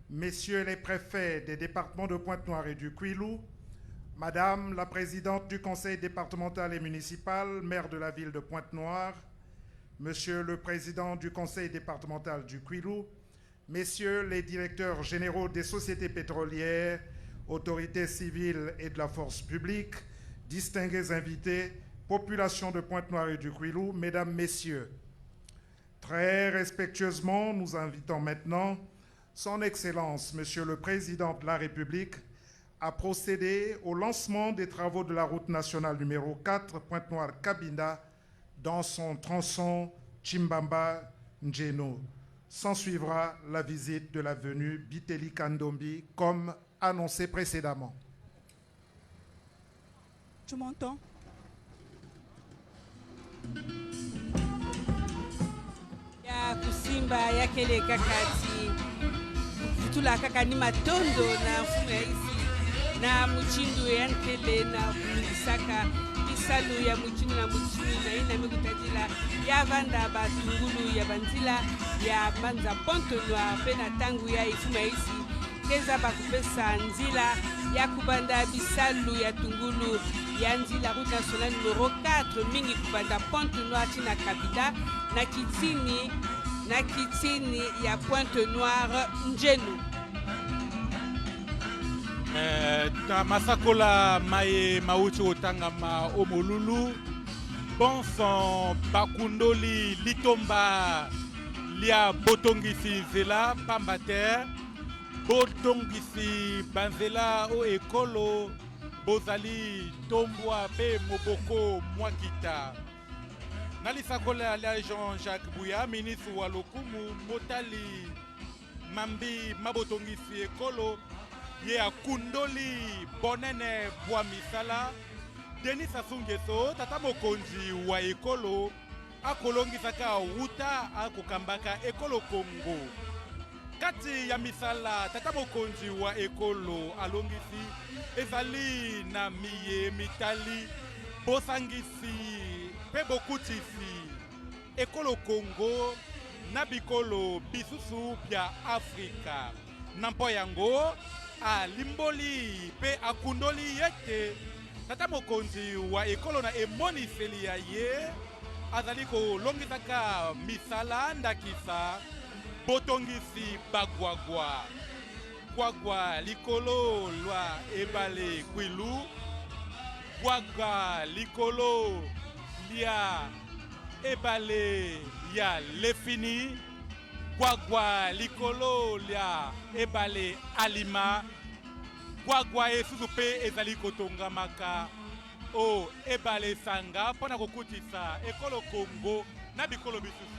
Messieurs les préfets des départements de Pointe-Noire et du Kouilou, Madame la présidente du conseil départemental et municipal, maire de la ville de Pointe-Noire, Monsieur le président du conseil départemental du Kouilou, Messieurs les directeurs généraux des sociétés pétrolières, autorités civiles et de la force publique, distingués invités, population de Pointe-Noire et du Kouilou, Mesdames, Messieurs, très respectueusement, nous invitons maintenant Son Excellence, Monsieur le Président de la République, à procéder au lancement des travaux de la route nationale numéro 4, Pointe-Noire-Cabinda, dans son tronçon Chimbamba-Njeno. S'en suivra la visite de l'avenue Biteli Kandombi, comme annoncé précédemment. Tu m'entends? Ya kusimba yakele kakati vitula kakani matondo na mfumo ya isi na muchindu yankele na kulisaka isalu ya muchindu na ina mekutajila ya vanda batungulu ya banzila ya banza Pointe-Noire pena tangu ya ifuma isi keza bakupesa nzila ya kubanda bisalu ya tungulu ya nzila route nationale numéro 4 mingi kubanda Pointe-Noire tina Kabila na kitini ya Pointe-Noire Njenu. Masakola maye mauchi otangama omolulu bonson bakundoli litomba lia botongisi zela pambate botongisi banzela o ekolo bozali tombwa pe moboko mwakita nalisakola lia Jean-Jacques Bouya ministre wa lokumu motali mambi mabotongisi ekolo ye akundoli bonene bwa misala Denis Sassou Nguesso tata mokonzi wa ekolo akolongisaka wuta akokambaka ekolo Congo kati ya misala tata mokonzi wa ekolo alongisi ezali na miye mitali bosangisi pe bokutisi ekolo Congo na bikolo bisusu bya Afrika na mpo yango alimboli pe akundoli yete tata mokonzi wa ekolo na emoniseli ya ye azali kolongisaka misala ndakisa botongisi bagwagwa gwagwa likolo lwa ebale kwilu gwagwa likolo lia ebale ya lefini gwagwa likolo lia ebale alima gwagwa esusu pe ezali kotongamaka o ebale sanga mpona kokutisa ekolo Kongo na bikolo bisusu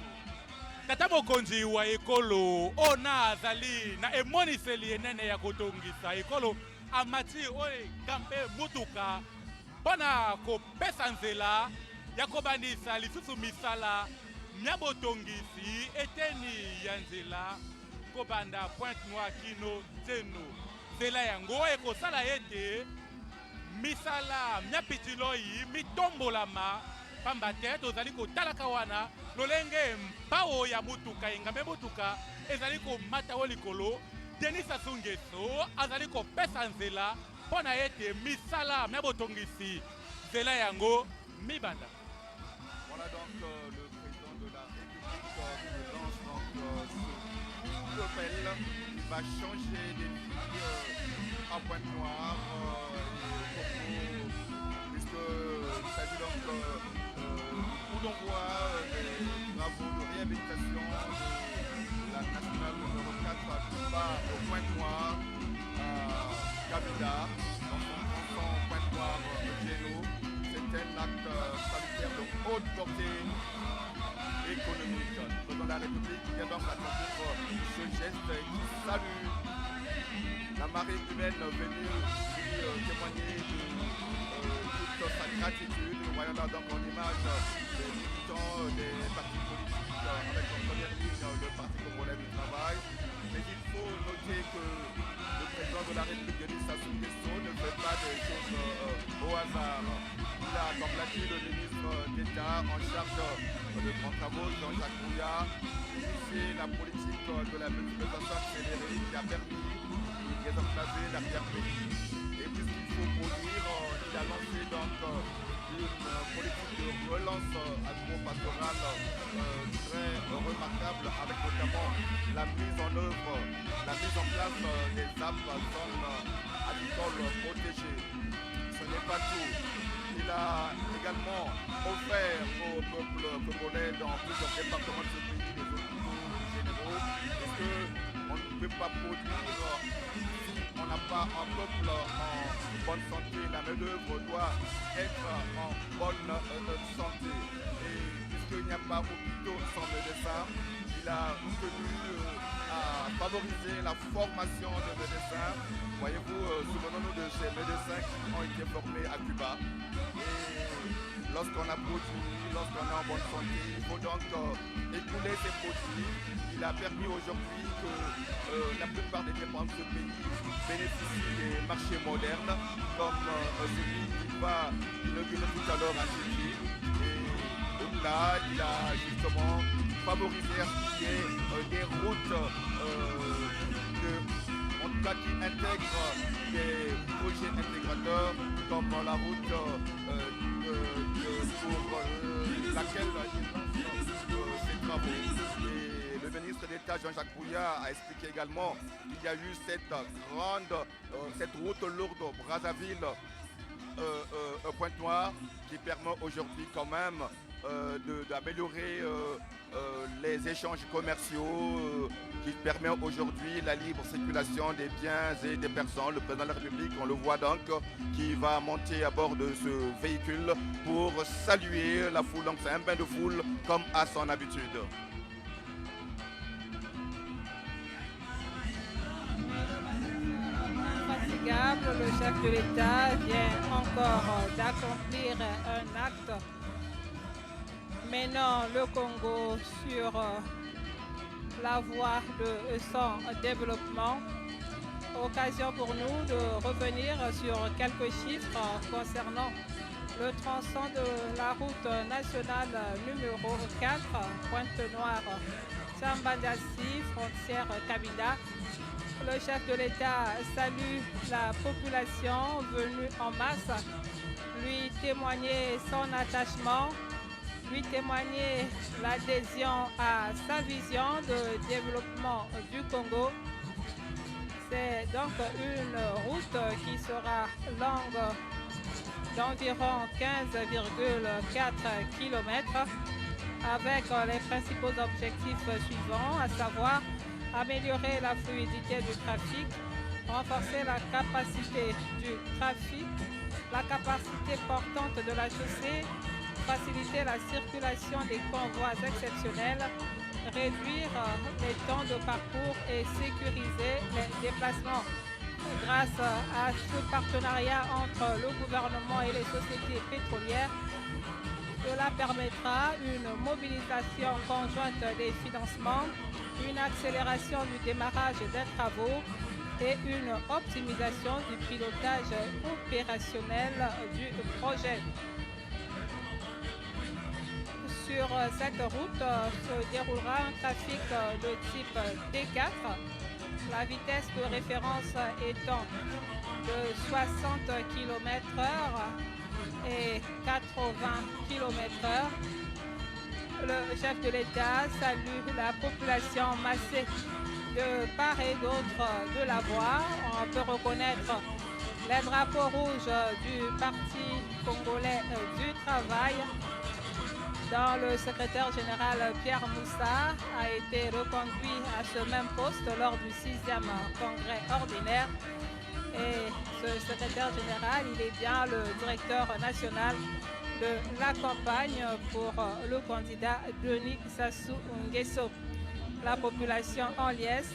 tata mokonzi wa ekolo ona azali na emoniseli enene ya kotongisa ekolo amati oyo gampe mutuka mpona kopesa nzela ya kobandisa lisusu misala mya botongisi eteni ya nzela kobanda Pointe Noire kino teno nzela yango ekosala ete misala mya pitiloi mitombolama pamba te tozali kotalaka wana lolenge mpao ya mutuka engambe mutuka ezali komata o likolo Denis Sassou Nguesso azali kopesa nzela mpona ete misala mya botongisi nzela yango mibanda. Voilà donc le président de la République qui lance donc ce appel qui va changer des vies à Pointe Noire puisqu'il s'agit donc où l'on voit des travaux de réhabilitation de la nationale numéro 4 qui part au Pointe Noire à Kabeda dans son tronçon Pointe Noire Géno. C'est un acte salutaire de haute portée économique. Le président de la République vient donc accomplir ce geste qui salue la marée humaine venue lui témoigner de toute sa gratitude. Nous voyons là donc en image des militants des partis politiques avec en première ligne le Parti congolais du travail. Mais il faut noter que le président de la République, Denis Sassou Nguesso, ne fait pas des choses au hasard. Il a, comme l'a dit le ministre d'État en charge de grands travaux, Jean-Jacques Bouya, initié la politique de la multiplication accélérée qui a permis de désenclaver l'arrière-pays. Et puisqu'il faut produire, il a lancé donc une politique de relance agro-pastorale très remarquable, avec notamment la mise en œuvre, la mise en place des ZAP, zones agricoles protégées. Ce n'est pas tout. Il a également offert au peuple congolais dans plusieurs départements de ce pays des hôpitaux généraux, parce qu'on ne peut pas produire si on n'a pas un peuple en bonne santé. La main-d'œuvre doit être en bonne santé. Et puisqu'il n'y a pas d'hôpitaux sans médecins, il a tenu à favoriser la formation des médecins. Voyez-vous, souvenons-nous de ces médecins qui ont été formés à Cuba. Et lorsqu'on a produit, lorsqu'on est en bonne santé, il faut donc écouler ces produits. Il a permis aujourd'hui que la plupart des dépenses de pays bénéficient des marchés modernes, comme celui qui va inaugurer tout à l'heure à Gigi. Et là, il a justement favorisé à ce qu'il y ait des routes en tout cas qui intègrent des projets intégrateurs comme la route pour laquelle il lance ses travaux. Et le ministre d'État Jean-Jacques Bouya a expliqué également qu'il y a eu cette route lourde Brazzaville Pointe Noire qui permet aujourd'hui quand même d'améliorer les échanges commerciaux, qui permet aujourd'hui la libre circulation des biens et des personnes. Le président de la République, on le voit donc, qui va monter à bord de ce véhicule pour saluer la foule. Donc c'est un bain de foule comme à son habitude. Infatigable, le chef de l'État vient encore d'accomplir un acte menant le Congo sur la voie de son développement. Occasion pour nous de revenir sur quelques chiffres concernant le tronçon de la route nationale numéro 4, Pointe Noire, Sambandassi, frontière Kabila. Le chef de l'État salue la population venue en masse, lui témoigner son attachement, lui témoigner l'adhésion à sa vision de développement du Congo. C'est donc une route qui sera longue d'environ 15,4 km avec les principaux objectifs suivants, à savoir améliorer la fluidité du trafic, renforcer la capacité du trafic, la capacité portante de la chaussée, faciliter la circulation des convois exceptionnels, réduire les temps de parcours et sécuriser les déplacements. Grâce à ce partenariat entre le gouvernement et les sociétés pétrolières, cela permettra une mobilisation conjointe des financements, une accélération du démarrage des travaux et une optimisation du pilotage opérationnel du projet. Sur cette route se déroulera un trafic de type D4, la vitesse de référence étant de 60 km/h et 80 km/h. Le chef de l'État salue la population massée de part et d'autre de la voie. On peut reconnaître les drapeaux rouges du Parti congolais du travail, dont le secrétaire général Pierre Moussa a été reconduit à ce même poste lors du 6e congrès ordinaire. Et ce secrétaire général, il est bien le directeur national de la campagne pour le candidat Denis Sassou Nguesso. La population en liesse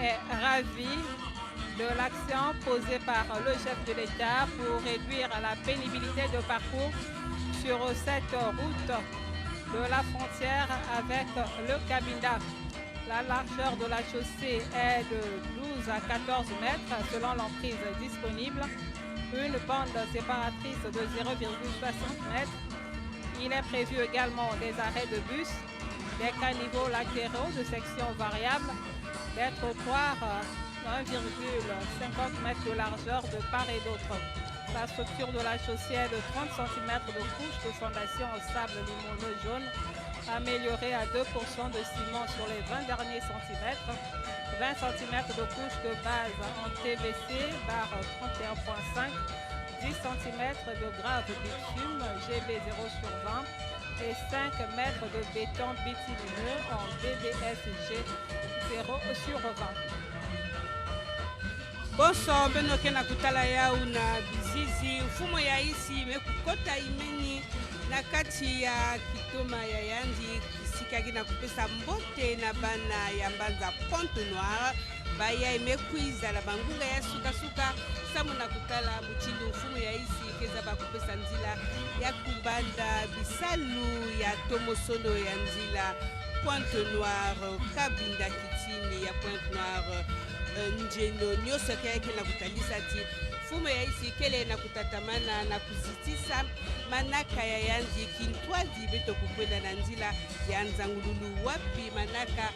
est ravie de l'action posée par le chef de l'État pour réduire la pénibilité de parcours sur cette route de la frontière avec le Cabinda. La largeur de la chaussée est de 12 à 14 mètres selon l'emprise disponible. Une bande séparatrice de 0,60 mètres. Il est prévu également des arrêts de bus, des caniveaux latéraux de section variable, des trottoirs 1,50 mètres de largeur de part et d'autre. La structure de la chaussée est de 30 cm de couche de fondation au sable limoneux jaune, améliorée à 2% de ciment sur les 20 derniers centimètres, 20 cm de couche de base en TVC, barre 31.5, 10 cm de grave bitume GB 0/20 et 5 mètres de béton bitumineux en BBSG 0/20. Bonso benoke na kutala yao na bizizi mfumo ya isi imekukota imeni na kati ya kitoma ya yandi kisikaki na kupesa mbote na bana ya mbanza Pointe Noire baya imekuiza la bangunga ya suka samu na kutala mchindu mfumo ya isi keza bakupesa nzila ya kumbanda bisalu ya tomosono ya nzila Pointe Noire Kabinda kitini ya Pointe Noire njeno nyoso yake na kutalisa ti fumo ya isi kele na kutatamana na kuzitisa manaka ya yanzi kintwazi beto kukwenda na nzila ya nzangululu wapi manaka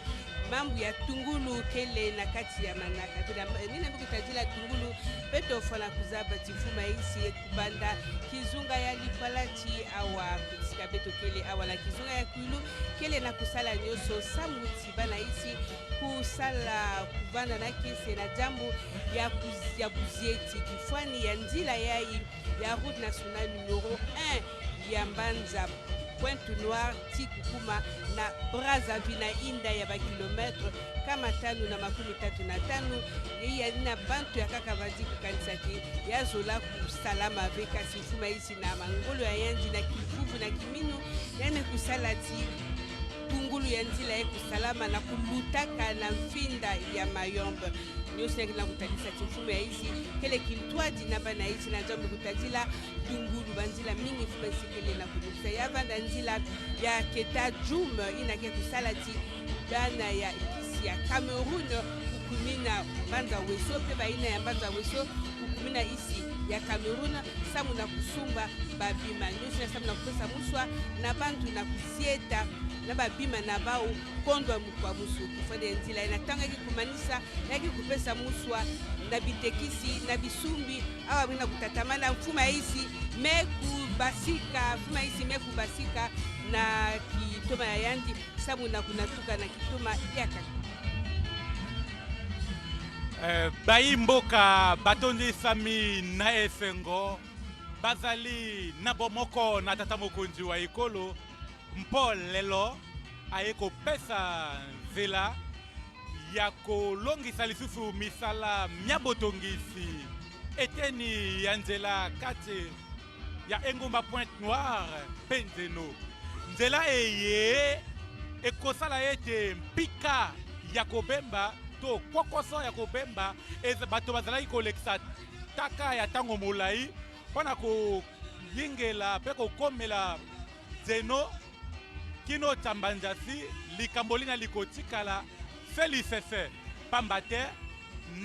mambu ya tungulu kele na kati ya manaka bila nina mkutajila tungulu beto fana kuzaba tifuma isi kubanda kizunga ya lipalati awa kutika beto kele awa la kizunga ya kwilu kele na kusala nyoso samuti bana isi kusala kubanda na kese na jambo ya buzieti kifwani ya nzila ya route nationale numéro 1 ya Mbanza Pointe Noire Tikukuma na Brazzaville na inda ya bakilometre kama 5 na 35 ya na bantu ya kaka vadi kukanisaki ya zola kusalama veka sifuma isi na mangolo ya yanji na kivuvu na kiminu yane kusalati tungulu ya nzila ya kusalama na kulutaka na mfinda ya mayombe nyosi na kutalisa tifumu ya isi kele kiltwaji na bana isi na jambo kutajila tungulu banzila mingi fuba isi kele na kulusa ya vanda nzila ya keta jum inake kusalati dana ya isi ya Cameroon ukumina mbanza weso pe baina ya mbanza weso ukumina isi ya Cameroon samu na kusumba babima nyosha samu na kupesa muswa na bantu na kusieta na babima na bao kondwa mukwa musu kufade ntila inatanga kumanisa yaki kupesa muswa na bitekisi na bisumbi awa bina kutatamana mfuma isi mekubasika mfuma isi mekubasika na kitoma ya yandi samu na kunatuka na kitoma yaka bayi mboka batondi sami na esengo bazali na bomoko na tata mokonzi wa ekolo mpo lelo aye kopesa nzela ya kolongisa lisusu misala mia botongisi eteni ya nzela kati ya engumba Pointe-Noire mpe nzeno nzela eye ekosala ete mpika ya kobemba to kokoso ya kobemba bato bazalaki kolekisa taka ya ntango molai mpona koyingela mpe kokomela nzeno kino tambanjasi likambo lina likotikala felisese pamba te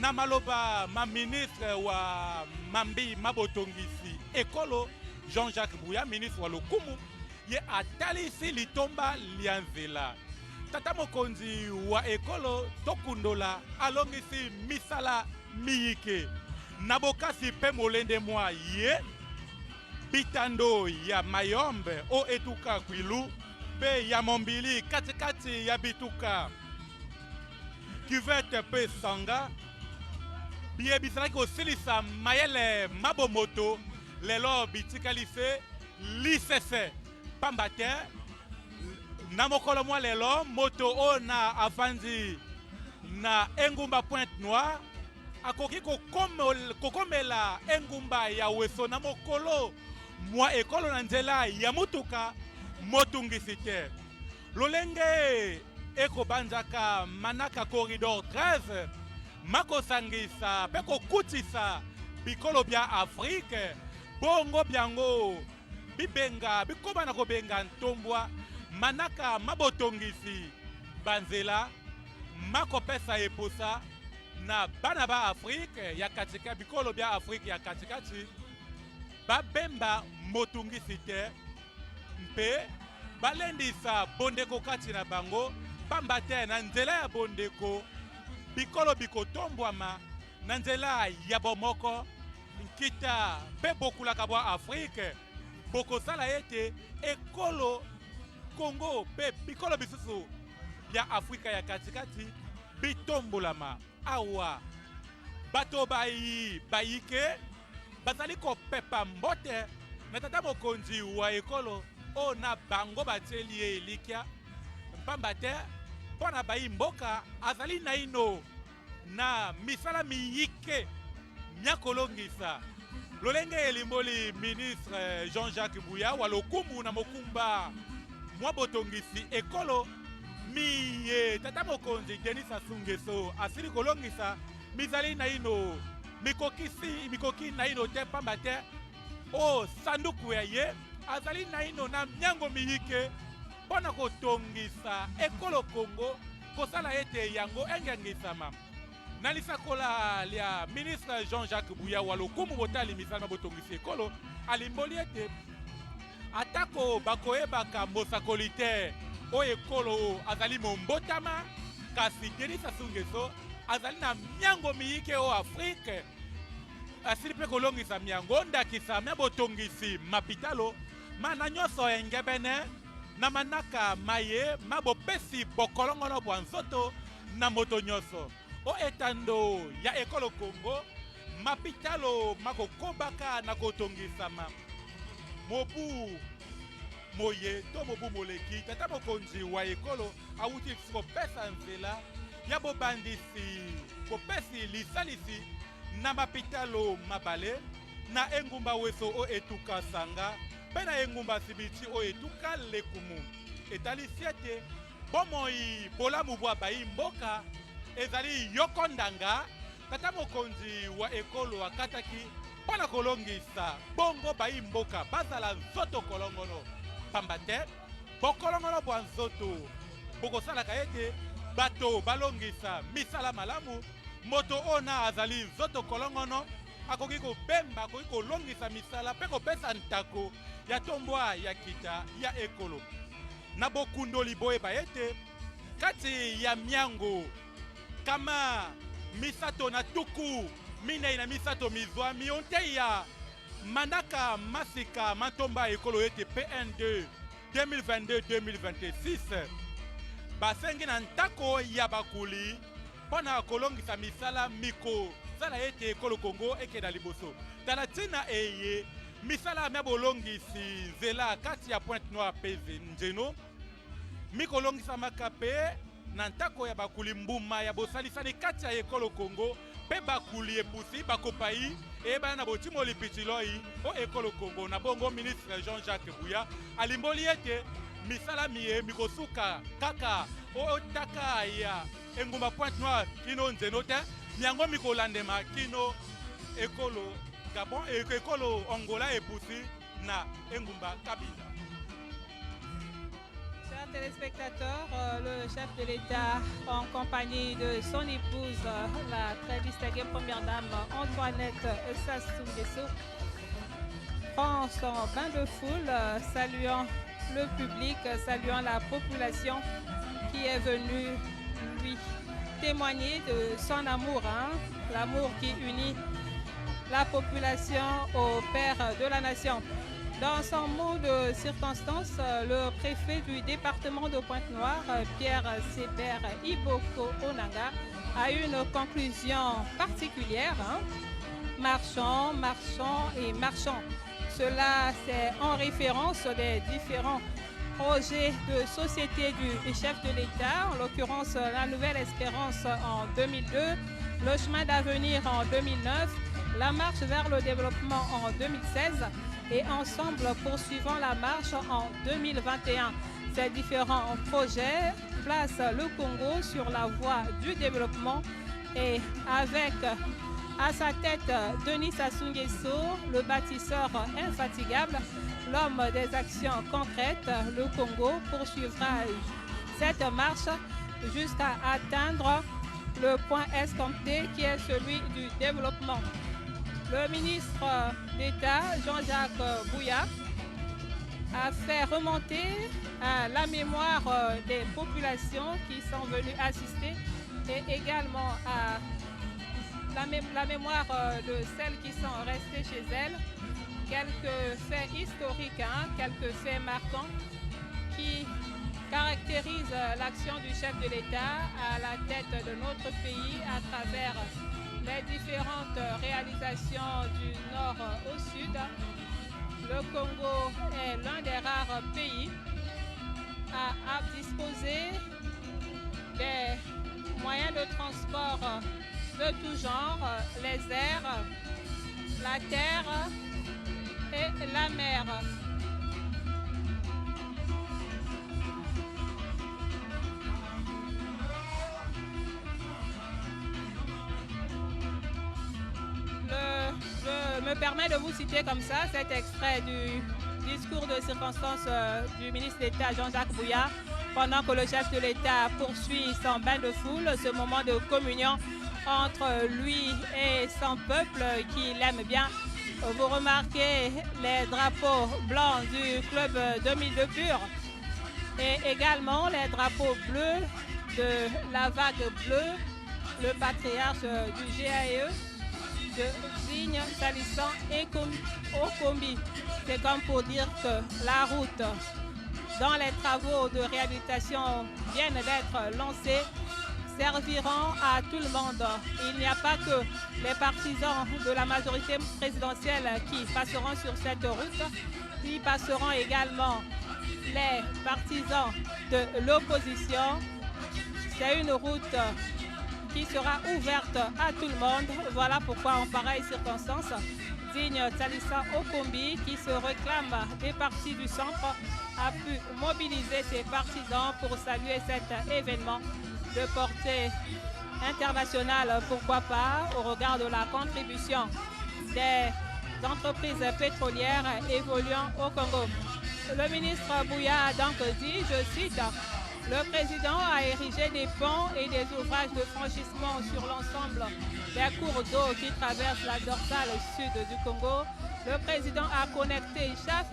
na maloba ma ministre wa mambi mabotongisi ekolo Jean-Jacques Bouya ministre wa lokumu ye atalisi litomba lia nzela tata mokonzi wa ekolo tokundola alongisi misala miyike na bokasi mpe molende mwa ye bitando ya mayombe o etuka kwilu mpe ya mombili katikati ya bituka cuvette mpe sanga biye bisalaki kosilisa mayele mabomoto lelo bitikali se lisese pamba te na mokolo mwa lelo moto o na afandi na engumba Pointe-Noire akoki kokomela engumba ya weso na mokolo mwa ekolo na nzela ya mutuka motungisi te lolenge ekobanjaka manaka corridor 13 makosangisa mpe kokutisa bikolo bya Afrique bongo byango bibenga bikoba na kobenga ntombwa manaka mabotongisi banzela makopesa eposa na bana ba Afrique ya katika bikolo bya Afrique ya katikati babemba motungisi te mpe balendisa bondeko kati na bango pamba te na nzela ya bondeko bikolo bikotombwama na nzela ya bomoko nkita mpe bokulaka bwa Afrique bokosala ete ekolo Congo mpe bikolo bisusu bya Afrika ya katikati bitombolama awa bato bayike bazali kopepa mbote na tata mokonzi wa ekolo o na bango batieli ye elikya mpamba te mpo na bayi mboka azali na ino na misala miyike mia kolongisa lolenge elimboli ministre Jean-Jacques Bouya wa lokumu na mokumba mwa botongisi ekolo miye tata mokonzi Denis Sassou Nguesso asili kolongisa mizali na ino mikoki na ino te pamba te o sanduku ya ye azali na ino na miango miyike mpona kotongisa ekolo Congo kosala ete yango engengisama na lisakola lia ministre Jean-Jacques Bouya wa lokumu botali misala botongisi ekolo alimboli ete atako bakoyebaka mosakoli te o ekolo azali mombotama kasi Denis Sassou Nguesso azali na miango miyike o Afrique asili mpe kolongisa miango ndakisa mia botongisi mapitalo mana nyonso engebene na manaka maye mabopesi bokolongono bwa nzoto na moto nyonso o etando ya ekolo Congo mapitalo makokobaka na kotongisama mobu moye to mobu moleki tata mokonzi wa ekolo awuti kopesa nzela ya bobandisi kopesi lisalisi na mapitalo mabale na engumba weso o etuka sanga mpe na engumba sibiti o etuka lekumu etalisi ete bomoi bolamu bwa bayi mboka ezali yokondanga tata mokonzi wa ekolo akataki mpona kolongisa bongo bayi mboka bazala nzoto kolongono pamba te bokolongono bwa nzoto bokosalaka ete bato balongisa misala malamu moto ona azali nzoto kolongono akoki kobemba akoki kolongisa misala mpe kopesa ntako ya tombwa ya kita ya ekolo na bokundoli boyeba ete kati ya miango kama misato na tuku minei na misato mizwami onte ya mandaka masika matomba ekolo ete PN2 2022-2026 basengi na ntako ya bakuli mpona kolongisa misala miko zala ete ekolo Kongo ekenda liboso tala ntina eye misala mya bolongisi nzela kati ya Pointe Noire peze njeno mikolongisamaka mpe na ntako ya bakuli mbuma ya bosalisani kati ya ekolo Kongo mpe bakuli epusi bakopai eyebana na botimoli pitiloi o ekolo Kongo na bongo ministre Jean-Jacques Bouya alimboli ete misala miye mikosuka kaka otaka ya engumba Pointe Noire kino nzeno te miango mikolandema kino ekolo Gabon ekolo Angola epusi na engumba Kabila. Chers téléspectateurs, le chef de l'État, en compagnie de son épouse, la très distinguée première dame Antoinette Sassou Nguesso, prend son bain de foule, saluant le public, saluant la population qui est venue lui témoigner de son amour, l'amour qui unit la population au père de la nation. Dans son mot de circonstance, le préfet du département de Pointe-Noire, Pierre Sébert Iboko Onanga, a eu une conclusion particulière. Marchons, marchons et marchons. Cela, c'est en référence des différents projets de société du chef de l'État, en l'occurrence la Nouvelle Espérance en 2002, le chemin d'avenir en 2009, la marche vers le développement en 2016 et ensemble poursuivant la marche en 2021. Ces différents projets placent le Congo sur la voie du développement et avec à sa tête Denis Sassou Nguesso, le bâtisseur infatigable, l'homme des actions concrètes, le Congo poursuivra cette marche jusqu'à atteindre le point escompté qui est celui du développement. Le ministre d'État, Jean-Jacques Bouya, a fait remonter la mémoire des populations qui sont venues assister et également à la mémoire de celles qui sont restées chez elles, quelques faits historiques, quelques faits marquants qui caractérisent l'action du chef de l'État à la tête de notre pays à travers les différentes réalisations du nord au sud. Le Congo est l'un des rares pays à disposer des moyens de transport de tout genre, les airs, la terre et la mer. Je me permets de vous citer comme ça cet extrait du discours de circonstance du ministre d'État Jean-Jacques Bouya pendant que le chef de l'État poursuit son bain de foule, ce moment de communion entre lui et son peuple qui l'aime bien. Vous remarquez les drapeaux blancs du club 2002 Pur et également les drapeaux bleus de la vague bleue, le patriarche du GAE, de Digne, Talissan et Okombi. C'est comme pour dire que la route dans les travaux de réhabilitation viennent d'être lancés, serviront à tout le monde. Il n'y a pas que les partisans de la majorité présidentielle qui passeront sur cette route, puis passeront également les partisans de l'opposition. C'est une route qui sera ouverte à tout le monde. Voilà pourquoi en pareille circonstance, Digne Talissan Okombi, qui se réclame des partis du centre, a pu mobiliser ses partisans pour saluer cet événement de portée internationale, pourquoi pas, au regard de la contribution des entreprises pétrolières évoluant au Congo. Le ministre Bouya a donc dit, je cite, « Le président a érigé des ponts et des ouvrages de franchissement sur l'ensemble des cours d'eau qui traversent la dorsale sud du Congo. Le président a connecté chaque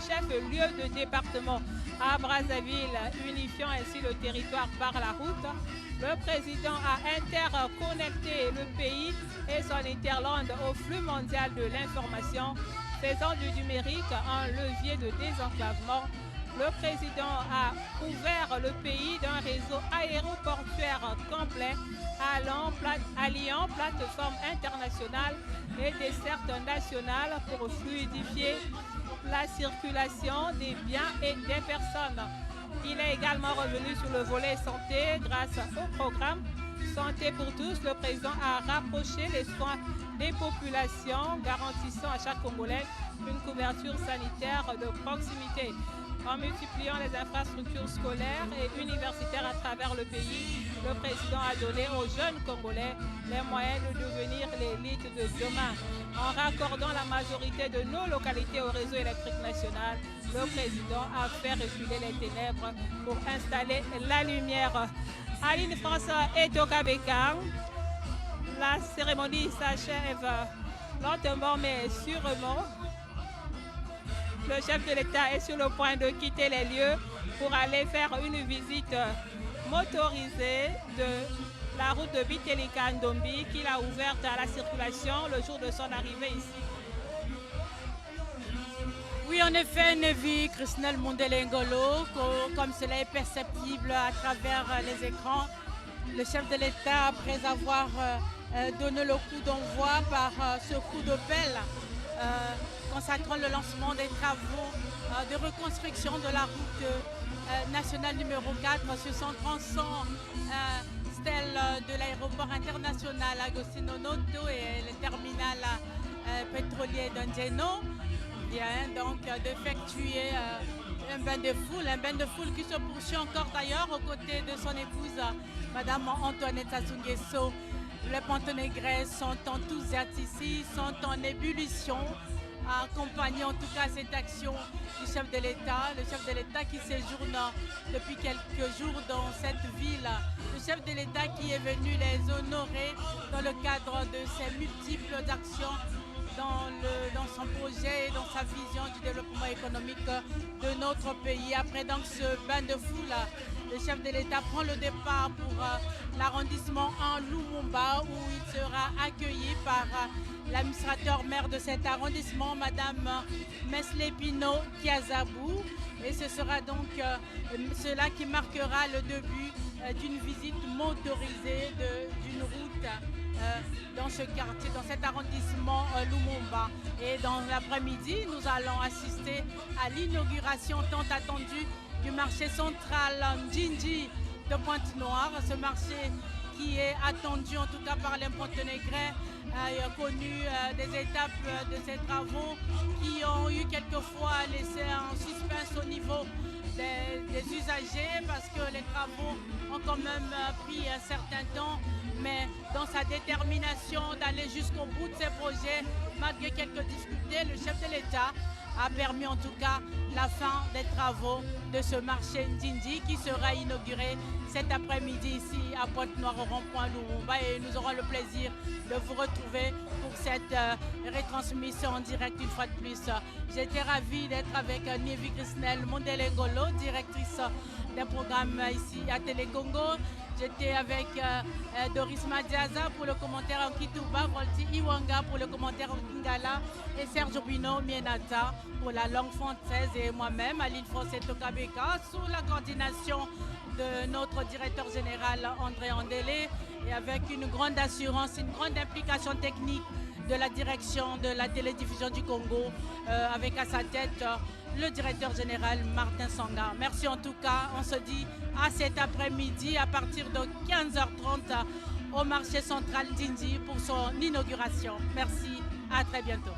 chef-lieu de département à Brazzaville, unifiant ainsi le territoire par la route. Le président a interconnecté le pays et son interland au flux mondial de l'information, faisant du numérique un levier de désenclavement. Le président a ouvert le pays d'un réseau aéroportuaire complet alliant plateformes internationales et dessertes nationales pour fluidifier la circulation des biens et des personnes. Il est également revenu sur le volet santé grâce au programme Santé pour tous. Le président a rapproché les soins des populations, garantissant à chaque Congolais une couverture sanitaire de proximité. En multipliant les infrastructures scolaires et universitaires à travers le pays, le président a donné aux jeunes Congolais les moyens de devenir l'élite de demain. En raccordant la majorité de nos localités au réseau électrique national, le président a fait reculer les ténèbres pour installer la lumière. Aline François est au Kabeka. La cérémonie s'achève lentement mais sûrement. Le chef de l'État est sur le point de quitter les lieux pour aller faire une visite motorisée de la route de Bitelika-Ndombi qu'il a ouverte à la circulation le jour de son arrivée ici. Oui, en effet, Nevi Chrisnel Mondelengolo, comme cela est perceptible à travers les écrans, le chef de l'État, après avoir donné le coup d'envoi par ce coup de pelle, consacrant le lancement des travaux de reconstruction de la route nationale numéro 4 sur son tronçon stèle de l'aéroport international Agostino Noto et le terminal pétrolier d'Angeno. Vient donc d'effectuer un bain de foule qui se poursuit encore d'ailleurs aux côtés de son épouse, Madame Antoinette Sassou Nguesso. Les Pontonegrais sont enthousiastes ici, sont en ébullition, accompagnant en tout cas cette action du chef de l'État, le chef de l'État qui séjourne depuis quelques jours dans cette ville, le chef de l'État qui est venu les honorer dans le cadre de ses multiples actions dans son projet et dans sa vision du développement économique de notre pays. Après donc ce bain de foule, le chef de l'État prend le départ pour l'arrondissement en Lumumba où il sera accueilli par l'administrateur maire de cet arrondissement, Madame Meslepino Kiazabou. Et ce sera donc cela qui marquera le début d'une visite motorisée d'une route dans ce quartier, dans cet arrondissement Lumumba. Et dans l'après-midi, nous allons assister à l'inauguration tant attendue du marché central Ndjinji de Pointe-Noire. Ce marché qui est attendu en tout cas par les Pontonegrais, a connu des étapes de ces travaux qui ont eu quelquefois laissé un suspense au niveau des usagers parce que les travaux ont quand même pris un certain temps, mais dans sa détermination d'aller jusqu'au bout de ses projets, malgré quelques difficultés, le chef de l'État a permis en tout cas la fin des travaux de ce marché Ndjinji qui sera inauguré cet après-midi ici à Pointe-Noire au rond-point Lumumba et nous aurons le plaisir de vous retrouver pour cette retransmission en direct une fois de plus. J'étais ravie d'être avec Nevi Chrisnel Mondelengolo, directrice des programmes ici à Télé Congo. J'étais avec Doris Madiaza pour le commentaire en Kituba, Volti Iwanga pour le commentaire en Kingala et Serge Bino Mienata pour la langue française et moi-même, Aline François Tokabeka, sous la coordination de notre directeur général André Andélé et avec une grande assurance, une grande implication technique de la direction de la télédiffusion du Congo avec à sa tête le directeur général Martin Sanga. Merci en tout cas, on se dit à cet après-midi à partir de 15h30 au marché central Ndjinji pour son inauguration. Merci, à très bientôt.